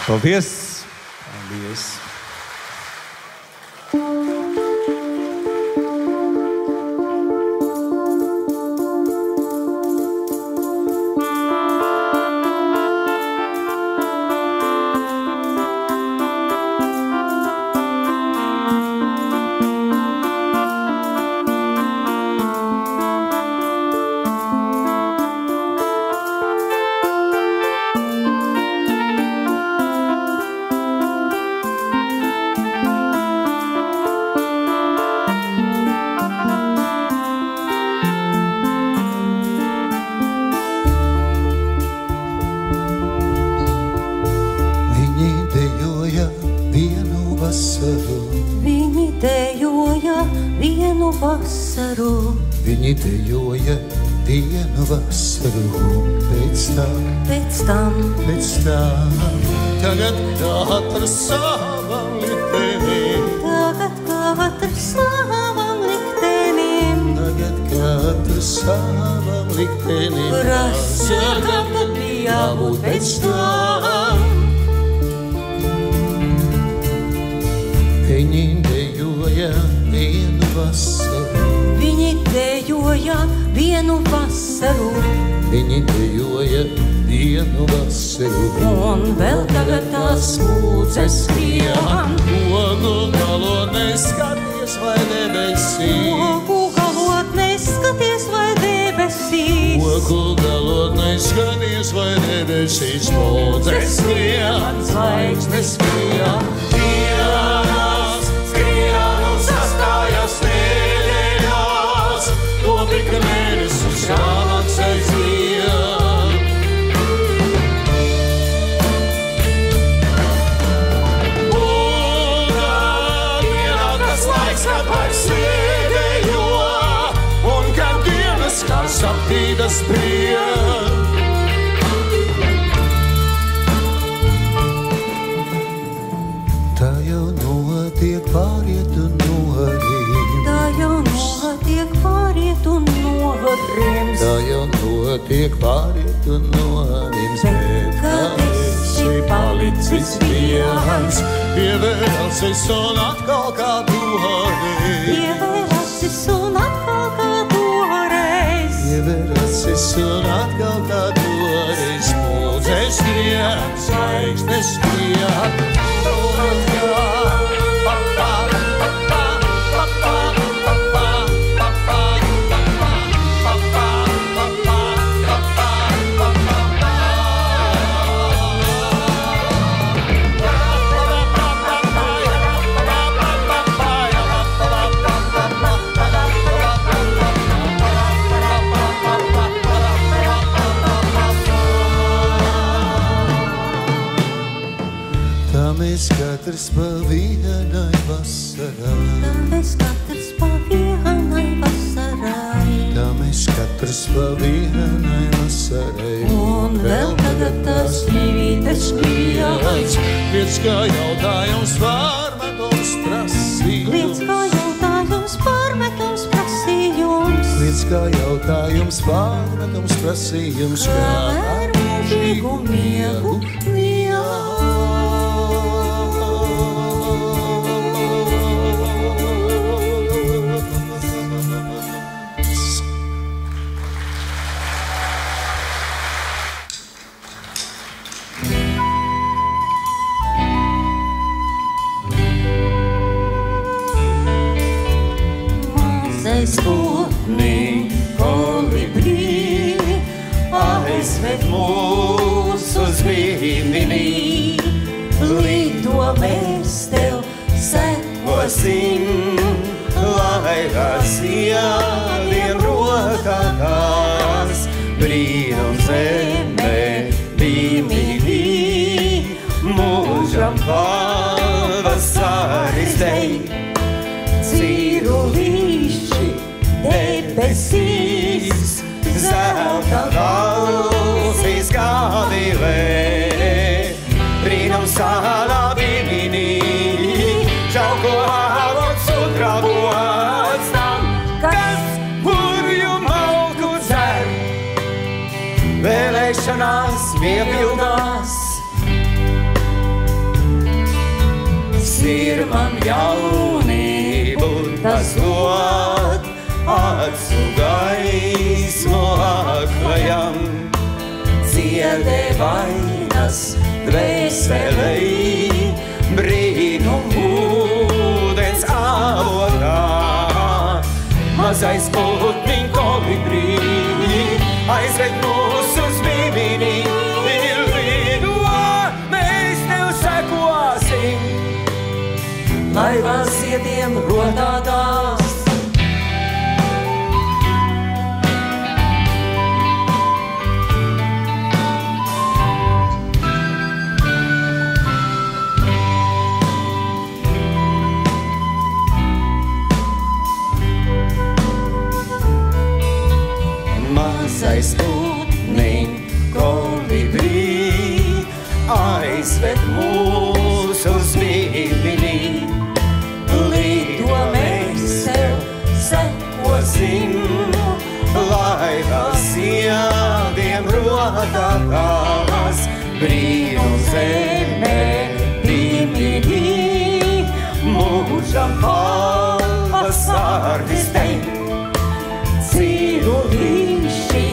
Paldies! Paldies! vasaru. Viņi dejoja vienu vasaru. Viņi dejoja vienu vasaru. Pēc tam, tagad katrs savam liktenim. Tagad katrs savam liktenim. Tagad katrs savam liktenim. Prasa, kad jābūt pēc tam. Viņi dejoja vienu vasaru. Viņi dejoja vienu vasaru. Viņi dejoja vienu vasaru. Un vēl tagad tās mūces skrien. Ogu galotnē skaties vai debesīs. Ogu galotnē skaties vai debesīs. Ogu galotnē skaties vai debesīs. Mūces skrien, zvaigznes skrien. Dienas skrien un sastājas nedēļās. To tik mēnesis jānāc aizvien. Kad vairs sēdējo, un kad dienas kā saptīdas brien. Tā jau notiek pāriet un norim. Tā jau notiek pāriet un norim. Tā jau notiek pāriet un norim. Bet kad esi palicis viens, pievērsis un atkal kā toreiz. Pievērsis un atkal kā toreiz. Pievērsis un atkal kā toreiz. Mūzes skrien, zvaigznes skrien. Mēs katrs pa vienai vasarai. Tā mēs katrs pa vienai vasarai. Tā mēs katrs pa vienai vasarai. Un vēl tagad tās ķīvītes skrien. Liec kā jautājums pārmetums prasījums. Liec kā jautājums pārmetums prasījums. Liec kā jautājums pārmetums prasījums. Kā ar mūžīgu miegu. Putni, kolibrī, aizved mūs uz viminī. Lido mēs tev sekosim, laikās ielien rokās. Brīnum zeme viminī, mūžam pavasaris dej. Cīrulīši debesīs, zelta valsīs gavilē. Brīnum sālā viminī, čauko avots sudrabots tam, kas burju malku dzer. Vēlēšanās piepildās, sir man jaunību tas dod. Acu gaismu aklajam, dziedē vainas dvēselei, brīnum ūdens avotā. Mazais putniņ kolibrī, aizved mūs uz viminī. Lido, mēs tev sekosim, laivās ziediem rodātās. mazais putniņš kolibrī, aizved mūs uz Bībelī. Līdo mēs tev sekosim, laivas iediem rodā tavas, brīnum zemē Bībelī, mūžam pavasārdis tev. Cīrulīši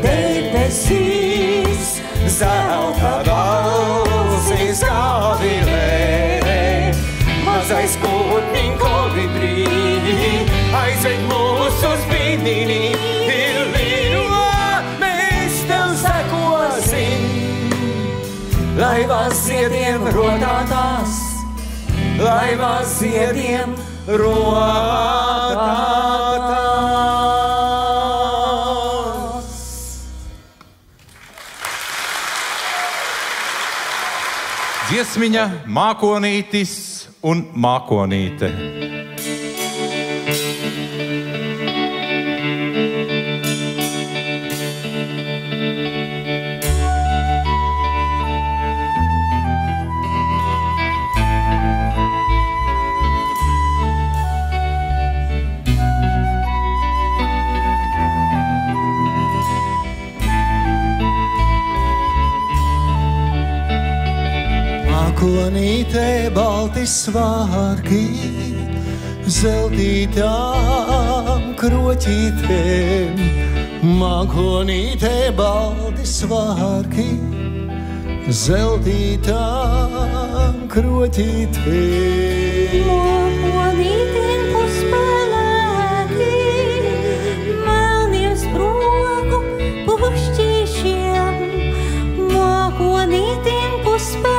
debesīs, zelta balsis gavilē, mazais putniņš kolibrī, aizved mūs uz Bībelī, līdo mēs tev sekosim, laivās ziediem rodā tās, laivās ziediem rodā tās. Dziesmiņa Mākonītis un Mākonīte. Mākonīte balti svārki, zeltītām kroķītēm. Mākonīte balti svārki, zeltītām kroķītēm. Mākonītēm puspēlēki, melniem sprogu pušķīšiem. Mākonītēm puspēlēki,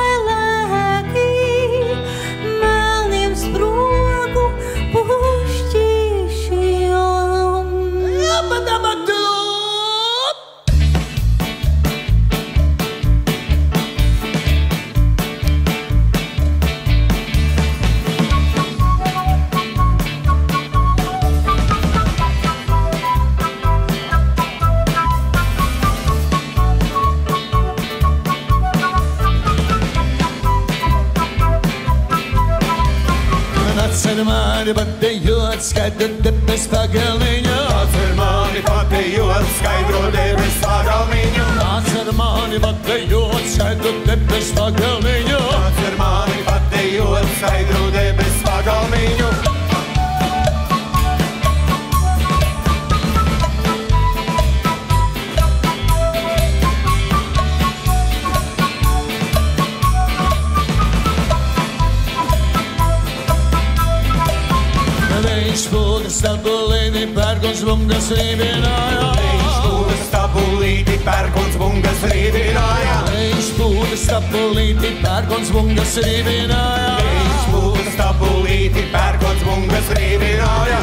Patejot skaidro debes pagalmiņu. Atcer mani patejot skaidro debes pagalmiņu. Atcer mani patejot skaidro debes pagalmiņu. Atcer mani patejot skaidro debes pagalmiņu. Stabulīti pērkons bungas rībināja. Viņš būtu stabulīti pērkons bungas rībināja. Viņš būtu stabulīti pērkons bungas rībināja. Viņš būtu stabulīti pērkons bungas rībināja.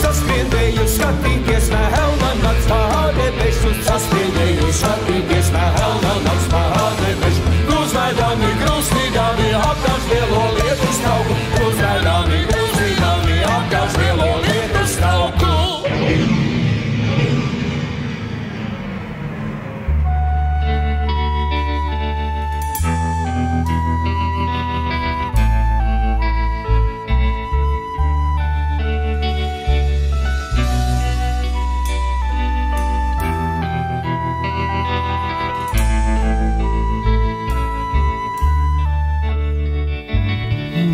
Saskriendēju skatīties mē helma nāc pārdebešu. Saskriendēju skatīties mē helma nāc pārdebešu. Krūznaidāmi, krūstīdāmi, apkārš lielo lietu stauku. Krūznaidāmi, krūstīdāmi, apkārš lielo lietu stauku.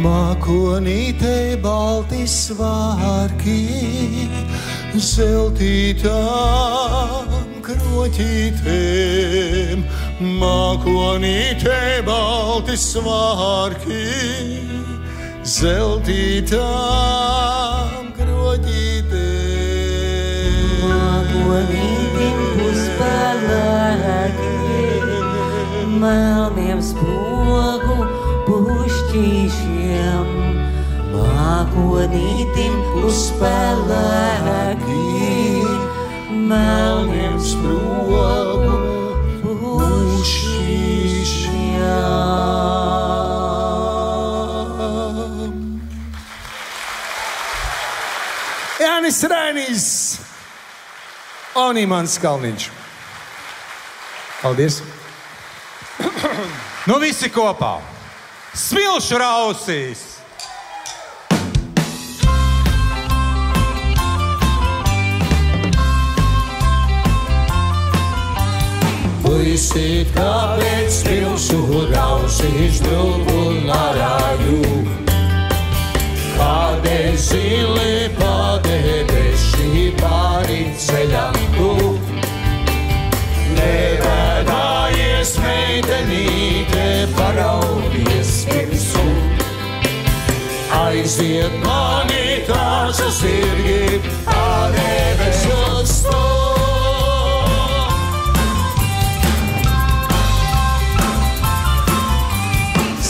Mākonīte balti svārki, zeltītām kroķītēm. Mākonīte balti svārki, zeltītām kroķītēm. Mākonītēm puspēlēki, melniem sprogu pušķīšiem. Mākonītim puspēlēki, melniem sprogu pušķīšiem. Juris Rēnīs un Imants Kalniņš. Paldies! Nu visi kopā! Smilšu rausīs! Puisīt, kāpēc smilšu rausīs drūgu narāju? Kādēļ zili padebeši pāri ceļam tu? Nevēdājies meitenīte, paraudies virsū. Aiziet mani tāšu sirgi, padebesos tu.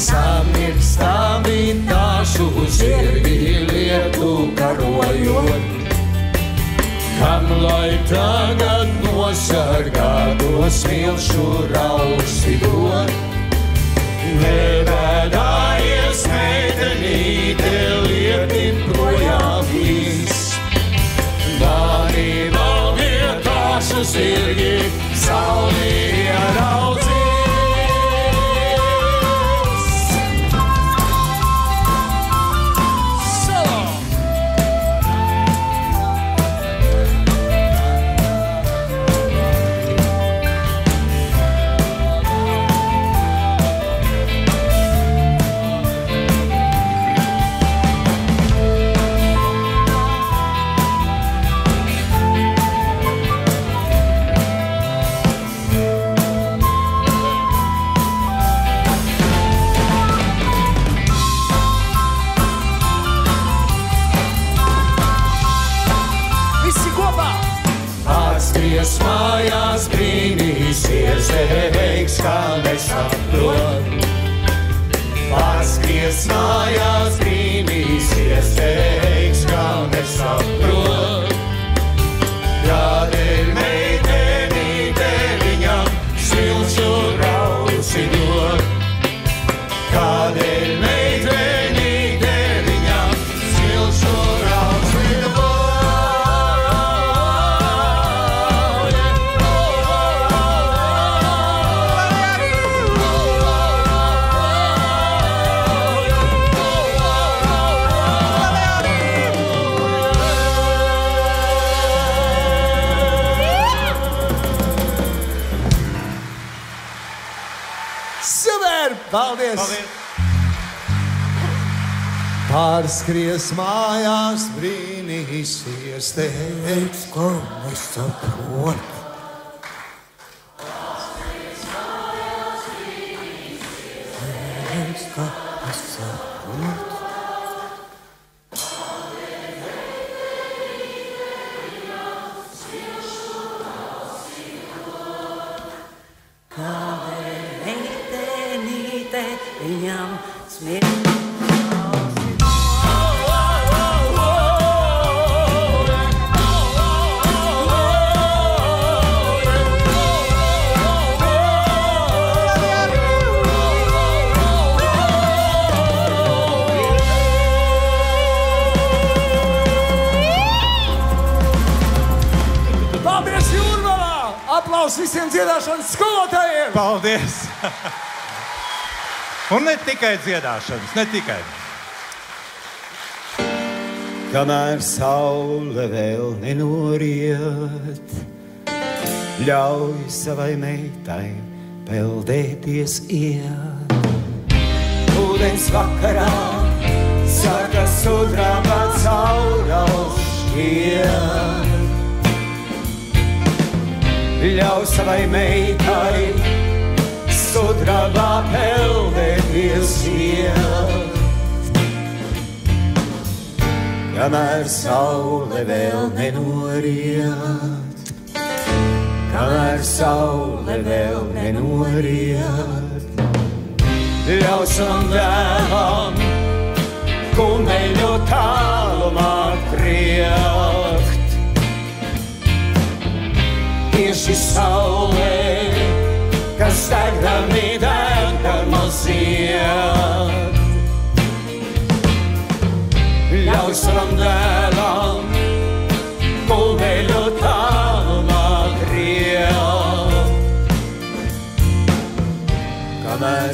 Samirkstāmi tāšu zirgi lietu karojot, kam lai tagad nosargāto smilšu rausi dod. Nevēdājies meitenīte, lieti projām īs. Mani valgie tāšu zirgi, sauli ieraudzīs. Mājās brīnīsies, teiks, kā nesaprot. Paskries mājās brīnīsies, teiks, kā nesaprot. Kādēļ meitenīte viņam smilšu rausi dod? Kādēļ meitenīte viņam smilšu rausi dod? Paldies! Pārskries mājās, brīnīsies, teiks, ko nesaprot. Pārskries mājās, brīnīsies, teiks, ko nesaprot. Viņam smilšu rausi dod. Paldies, Jūrmalā! Aplausi visiem dziedāšanas skolotājiem! Paldies! Un ne tikai dziedāšanas, ne tikai. Kamēr saule vēl nenoriet, ļauj savai meitai peldēties iet. Ūdens vakarā saka sudraba caurauš šķiet. Ļauj savai meitai sudrabā peldēties iet. Kamēr saule vēl nenoriet, kamēr saule vēl nenoriet, ļauj savam dēlam kumeļu tālumā kriekt. Tieši saulē, kas degdami degdamos iet, ļauj savam dēlam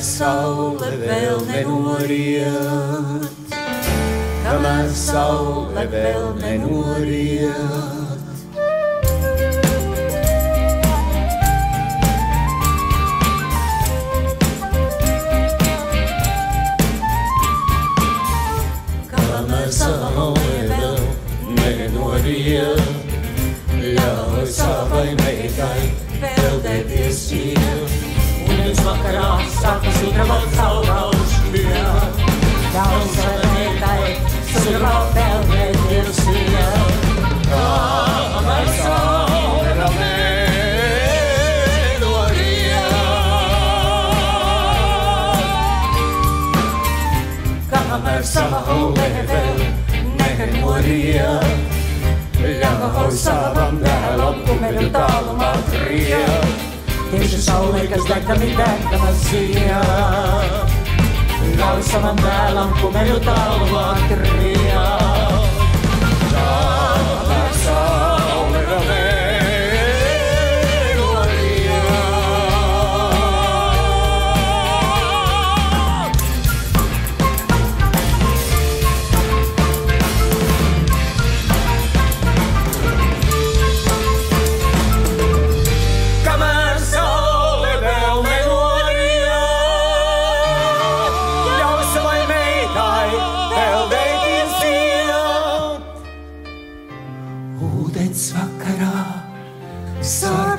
kamēr saule vēl nenoriet, kamēr saule vēl nenoriet. Kamēr saule vēl nenoriet, ļauj savai meitai peldēties iet. Ūdens vakarā sākas sudraba cauraušļiet. Ļauj savai meitai sudraba peldēties iet. Kamēr saule vēl nenoriet, kamēr saule vēl nenoriet, ļauj savam dēlam kumeļu tālumā kriet. Tieši saulē, kas degdami degdama ziet, ļauj savam dēlam kumeļu tālumā kriet. Kamēr saule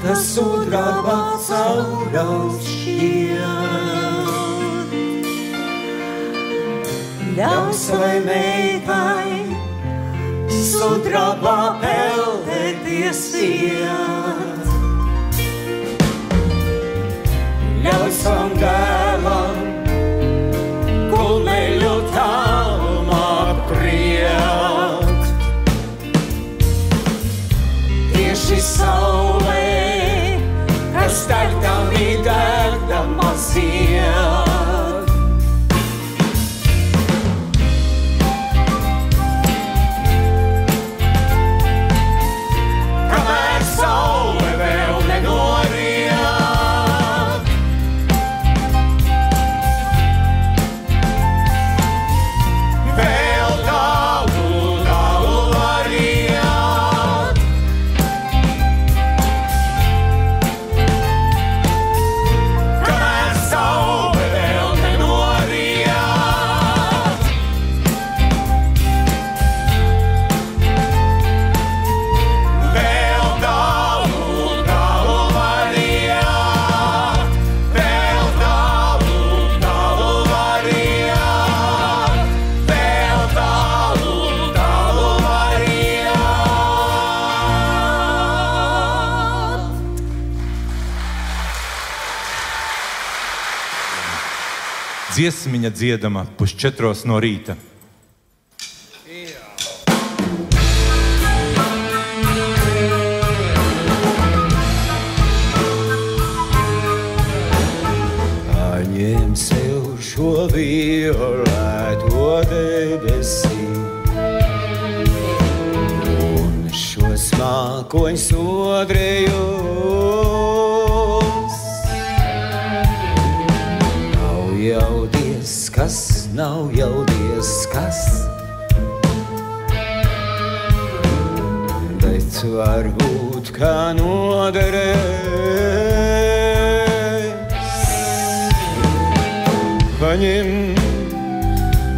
vēl sudraba cauraušļiet. Ļauj savai meitai sudrabā peldēties iet. Ļauj savam dēlam kumeļu tālumā priet. Tieši saulē, kas degdami degdama ziet. Kamēr saule vēl nenoriet, vēl tālu, tālu var iet. Kamēr saule vēl nenoriet, vēl tālu, tālu var iet. Vēl tālu, tālu var iet. Vēl tālu, tālu var iet. Dziesmiņa dziedama 3:30 no rīta. Paņem sev šo violēto debesī un šos mākoņus odrējos. Nav jaudies kas, nav jaudies kas, bet varbūt kā noderēs.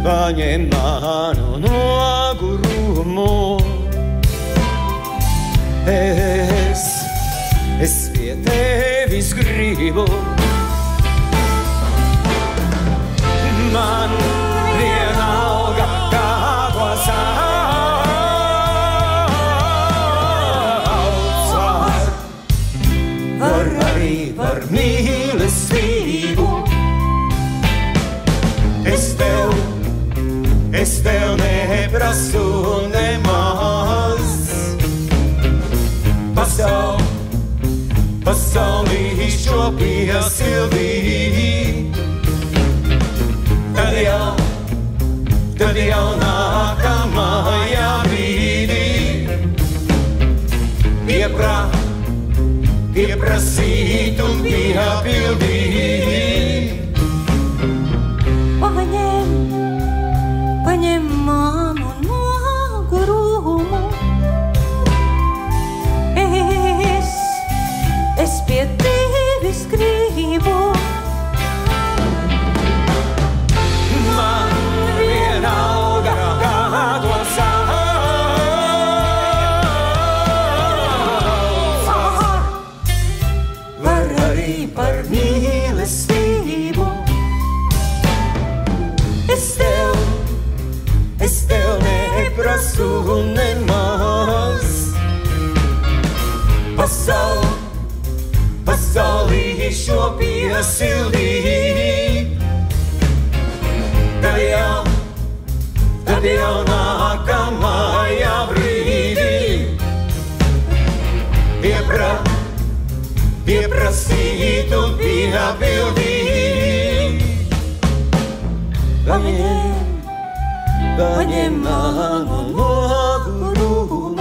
Paņem manu nogurumu, es pie tevis gribu. Man vienalga kā ko sauc var arī par mīlestību. Es tev neprasu nemaz. Pasaulī šo piesildīt. Tad jau nākamajā brīdī pieprasīt un piepildīt. pasaulī šo piesildī. Tad jau nākamajā brīdī pieprasītu piepildīt. Paņem manu nogurumu.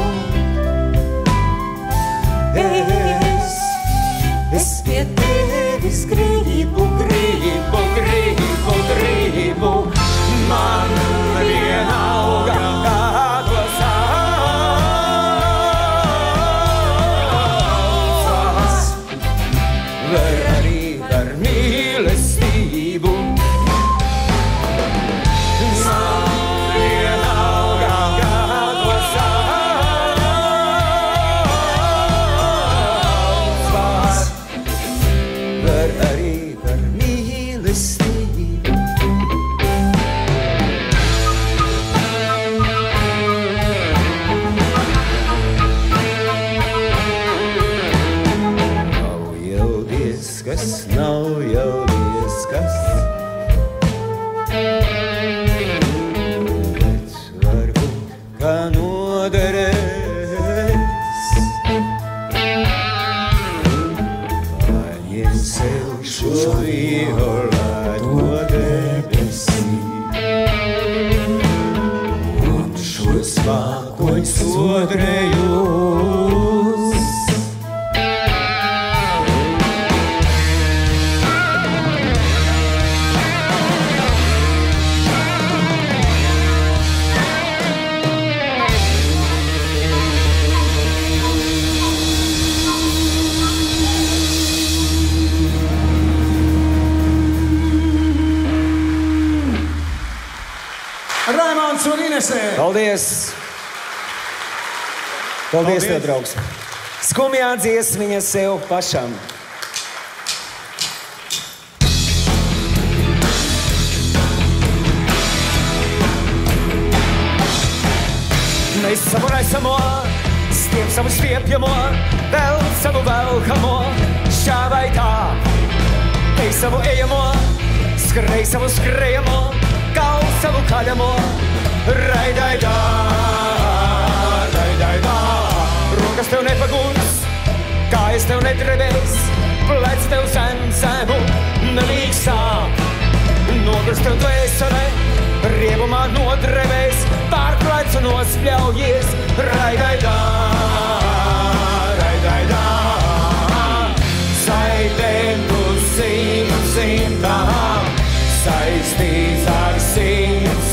Es pie tevis gribu. Man vienalga kādos āsas, vai arī par mīlestību. Man vienalga kādos āsas, vai arī par mīlestību. Nav jau diezkas, bet varbūt kā noderēs. Paņem sev šo violēto debesī un šos mākoņus odrējos. Raimonds un Inesē. Paldies! Paldies, tev, draugs! Skumjā dziesmiņa sev pašam. Mēs savu raisamo, stiep savu stiepjamo, vēl savu velkamo, šā vai tā. Ej savu ejamo, skrej savu skrejamo, kal savu kaļamo, raidaidā, raidaidā. Rokas tev nepaguns, kājas tev nedrebēs, plec tev sensēmu nelīgs sāp. Nogurs tev dvēselē, riebumā nodrebēs, pārplec un nospļaujies, raidaidā, raidaidā. Saitēm tu simtām, saistīts ar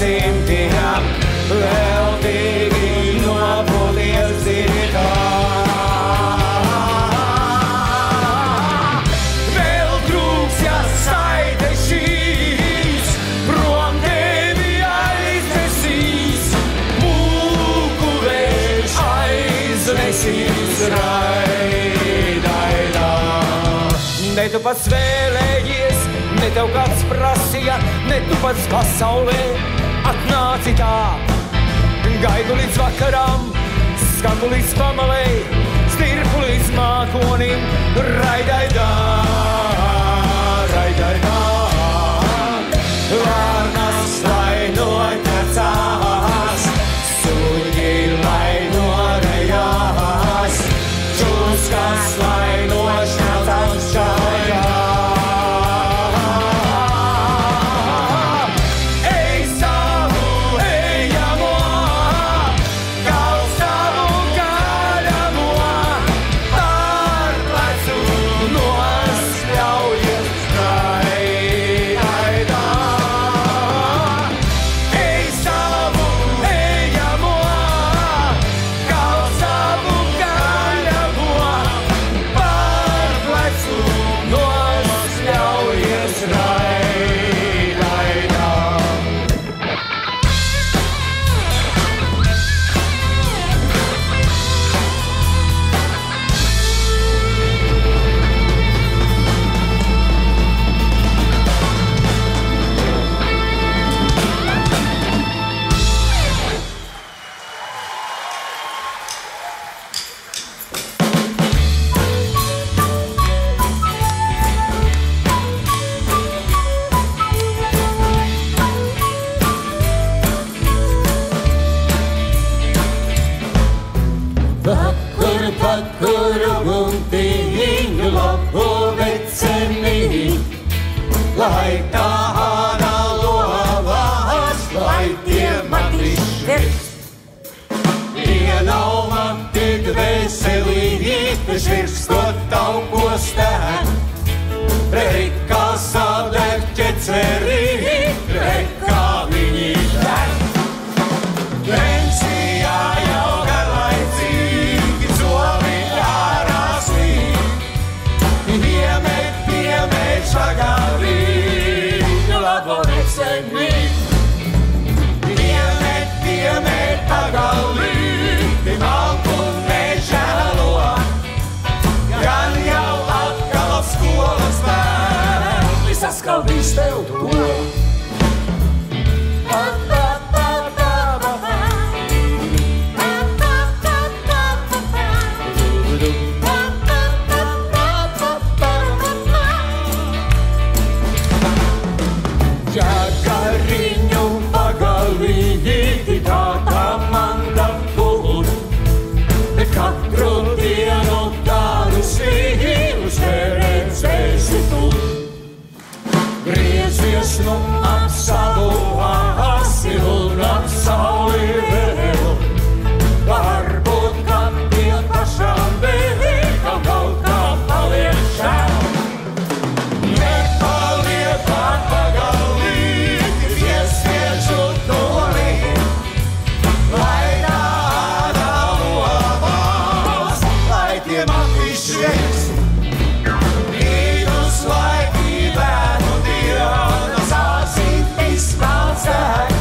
simtiem, veltīgi nopūties zirgā. Vēl trūks, ja saite šīs, prom tevi aiznesīs, mūku vējš aiznesīs, raidaidā. Ne tu pats vēlējies, ne tev kāds prasīja, ne tu pats pasaulē atnāci tā. Gaidu līdz vakaram, skatu līdz pamalē, stirpu līdz mākonim, raidaidā, raidaidā. Vārnas lai noķecās, suņi lai norejās, čuskas lai nošņeltās šājā. mīti švirstot taukos tēm. Rekā sadeg ķecerī, rekā viņi deg. Pensijā jau garlaicīgi zovi ārā slīd. Piemet šagalīgi, labo necemīt. Piemet pagalīgi, malku nežēlo. Gan jau atkal skolas bērni saskaldīs tev to. Jagariņu pagalīgi tāda manda būt, bet katru dienu tādu sīvus redzēsi tu. Griezies nu ap savu asi un ap sauli vēl, varbūt kad pie pašām vēkam kaut kā paliek šēl. Nepaliek pagalīgi, piespiežu toli, lai tāda lobās, lai tiem atvišķies. Mīnus laiki bēnu dienas āzīt izsmalcēt,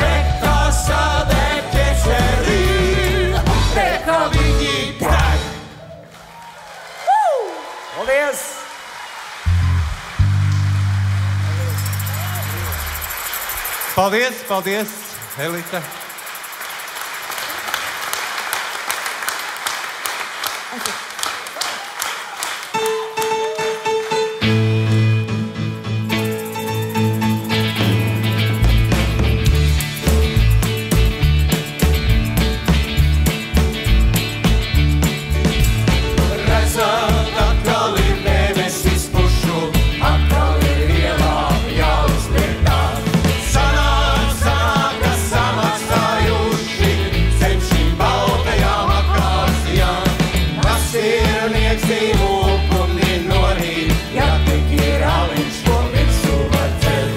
rekā sadeg ķecerī, rekā viņi deg. Paldies! Paldies, paldies, Elita. Redzat, atkal ir debesis pušu, atkal ir ielā jāuzlietā. Sanāk, kas samaksājuši zem šīm baltajām akācijām. Kas ir nieks dzīvo upuni norīt, ja tik ir aliņš, ko visu var celt.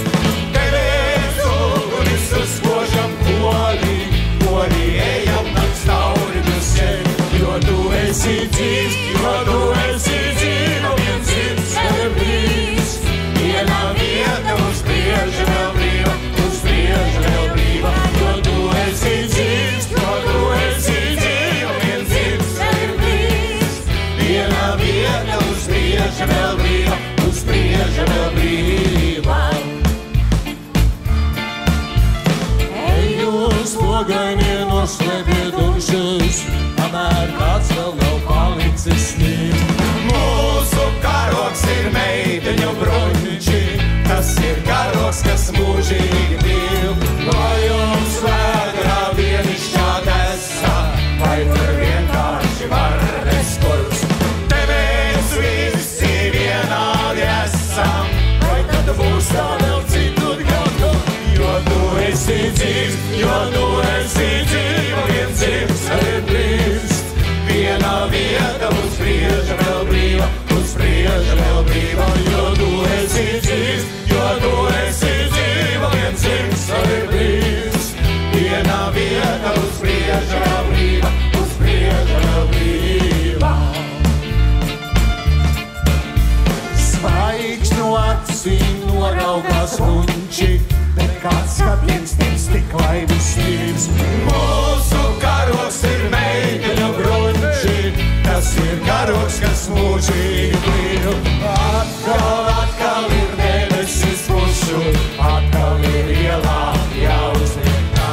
Tevēs ugunis uz spožam kolī, kolī ejam nakts tauri dusēm, jo tu esi dzīvs, jo tu esi dzīva, viens sirds tev brīvs. Vienā vieta uz prieža vēl brīva, uz prieža vēl brīva, jo tu esi dzīvs, jo tu esi dzīva, viens sirds tev brīvs. Vienā vieta uz prieža vēl brīva, uz prieža vēl brīva. Ej uz loganienos, slepiet dušas, kamēr kāds vēl nav palicis sniegt. Mūsu karoks ir meiteņu bruņķi, tas ir karoks, kas mūžīgi mīl. Lai jums vēdrā vienišķā desa, vai tur vienkārši vardes kurps. Te mēs visi vienādi esam, vai tad būs tā vēl citur kaut kur. Jo tu esi dzīvs, jo tu esi dzīva, viens sirds tev brīvst. Vienā vieta uz prieža vēl brīva, uz prieža vēl brīva, jo tu esi dzīvs, jo tu esi dzīva, viens sirds tev brīvst. Vienā vieta uz prieža vēl brīva, uz prieža vēl brīva. Zvaigžņu acīm noraugās muņķi, bet kāds skatiens tiks tik lai vistīvs. Mūsu karoks ir meiteņu bruņķi, tas ir karoks, kas mūžīgi plīv. Atkal ir debesis pušu, atkal ir ielā jāuzlietā.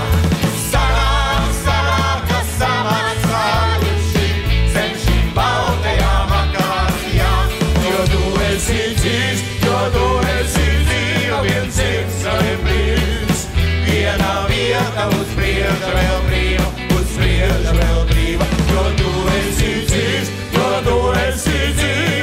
Sanāk, kas samaksājuši zem šīm baltajām akācijām. Jo tu esi dzīvs, jo tu esi dzīva, viens sirds tev brīvs. Vienā vieta uz prieža vēl brīva, uz prieža vēl brīva, jo tu esi dzīvs, jo tu esi dzīva.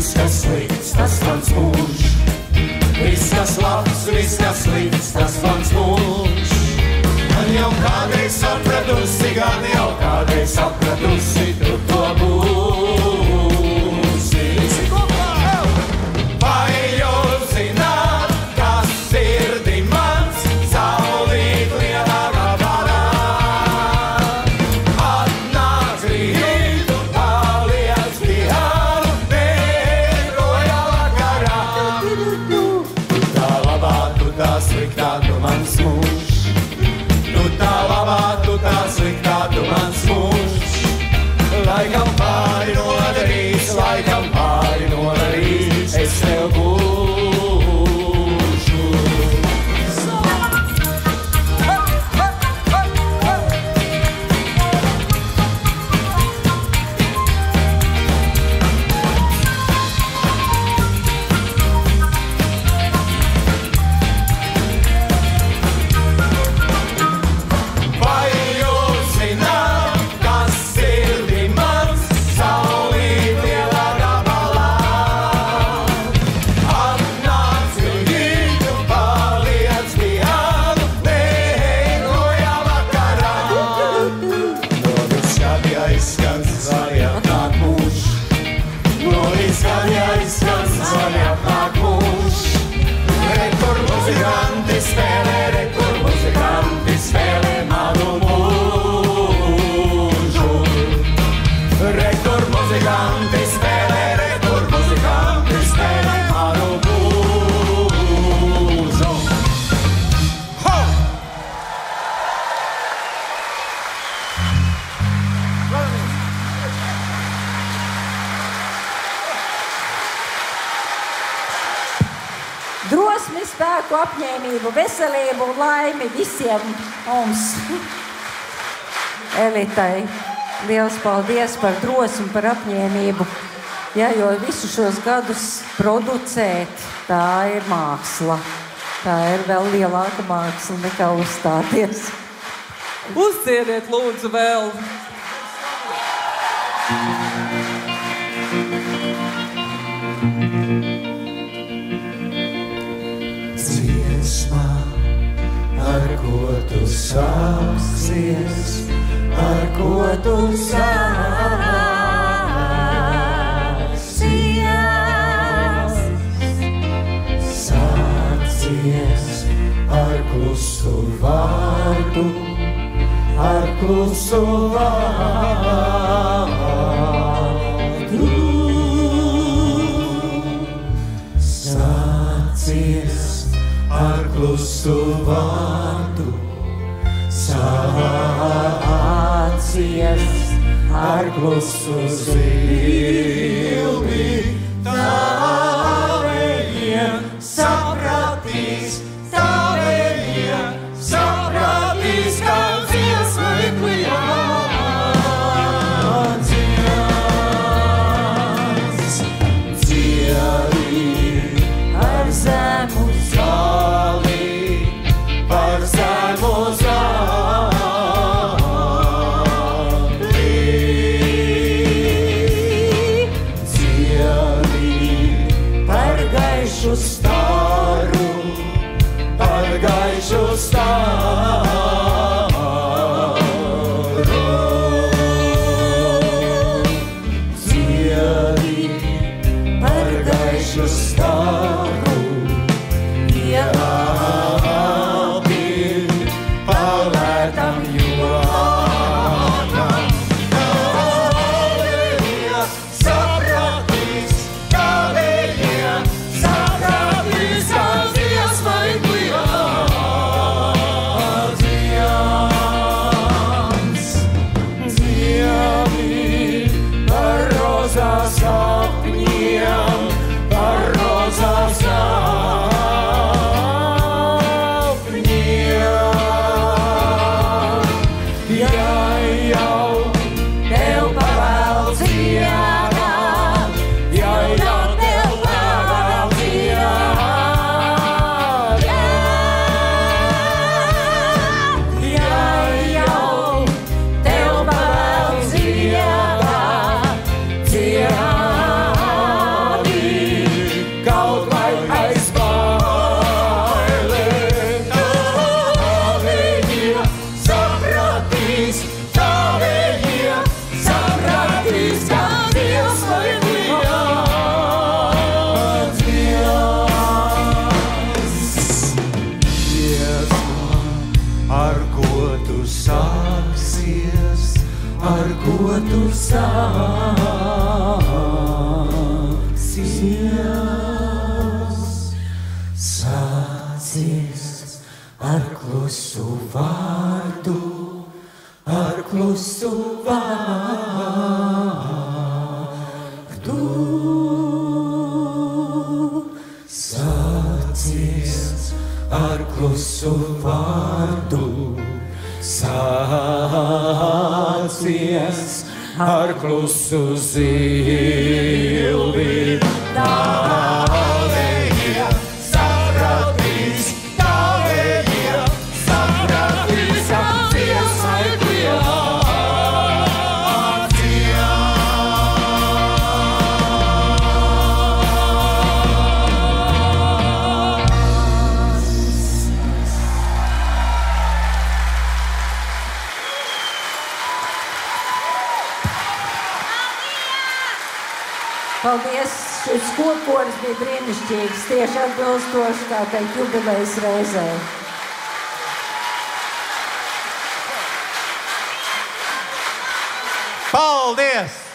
viss, kas slikts, tas mans mūžs. Viss, kas labs, viss, kas slikts, tas mans mūžs. Man jau kādreiz sapratusi, gan jau kādreiz sapratusi, tu to būsi. Visi kopā! Vai jūs zināt, kas sirdi mans saulīt lielākā barā? Atnāc rīt un paliec pieālu, negroja vakarā. Tu tā labā, tu tā sliktā, tu mans mūžs. Tu tā labā, tu tā sliktā, tu mans mūžs. Laikam pāri nodarīs, laikam pāri nodarīs, es tev būšu. Vai jūs zināt, kas sirdi mans saulīt lielākā balā? Atnāc rīt un paliec pieālu, negrojā vakarā. No viskādi aizskan zaļāk nāk mūžs. No viskādi aizskan zaļāk nāk mūžs. Rekur muzikanti spēlē, rekur muzikanti spēlē manu mūžu. Rekur muzikanti spēlē, rekur muzikanti spēlē manu mūžu. Ho! Drosmi, spēku, apņēmību, veselību un laimi visiem mums. Elitai, liels paldies par drosmi, par apņēmību. Ja, jo visu šos gadus producēt, tā ir māksla. Tā ir vēl lielāka māksla nekā uzstāties. Uzdziediet, lūdzu, vēl. Dziesmā, ar ko tu sāksies, ar ko tu sāksies. Sācies ar klusu vārdu, ar klusu vārdu. Sācies ar klusu vārdu, sācies ar klusu zilbi. Tavējie sapratīs, tavējie sapratīs, kā dziesma ir kliedz. Dziedi ar zemu zāli, par zemu zāli. Dziedi par gaišu staru, par gaišu staru. Dziedi par gaišu staru, jāpīt palētam joākam. Tavējie sapratīs, tavējie sapratīs. Sācies ar klusu vārdu, ar klusu vārdu. Sācies ar klusu vārdu, sācies ar klusu zilbi. Tālēja, sapratīs, tālēja, sapratīs, apcies aiglijā. Paldies! Šis kokoris bija brīnišķīgs, tieši atbilstoši, kā teikt, jubilejas reizē. Paldies!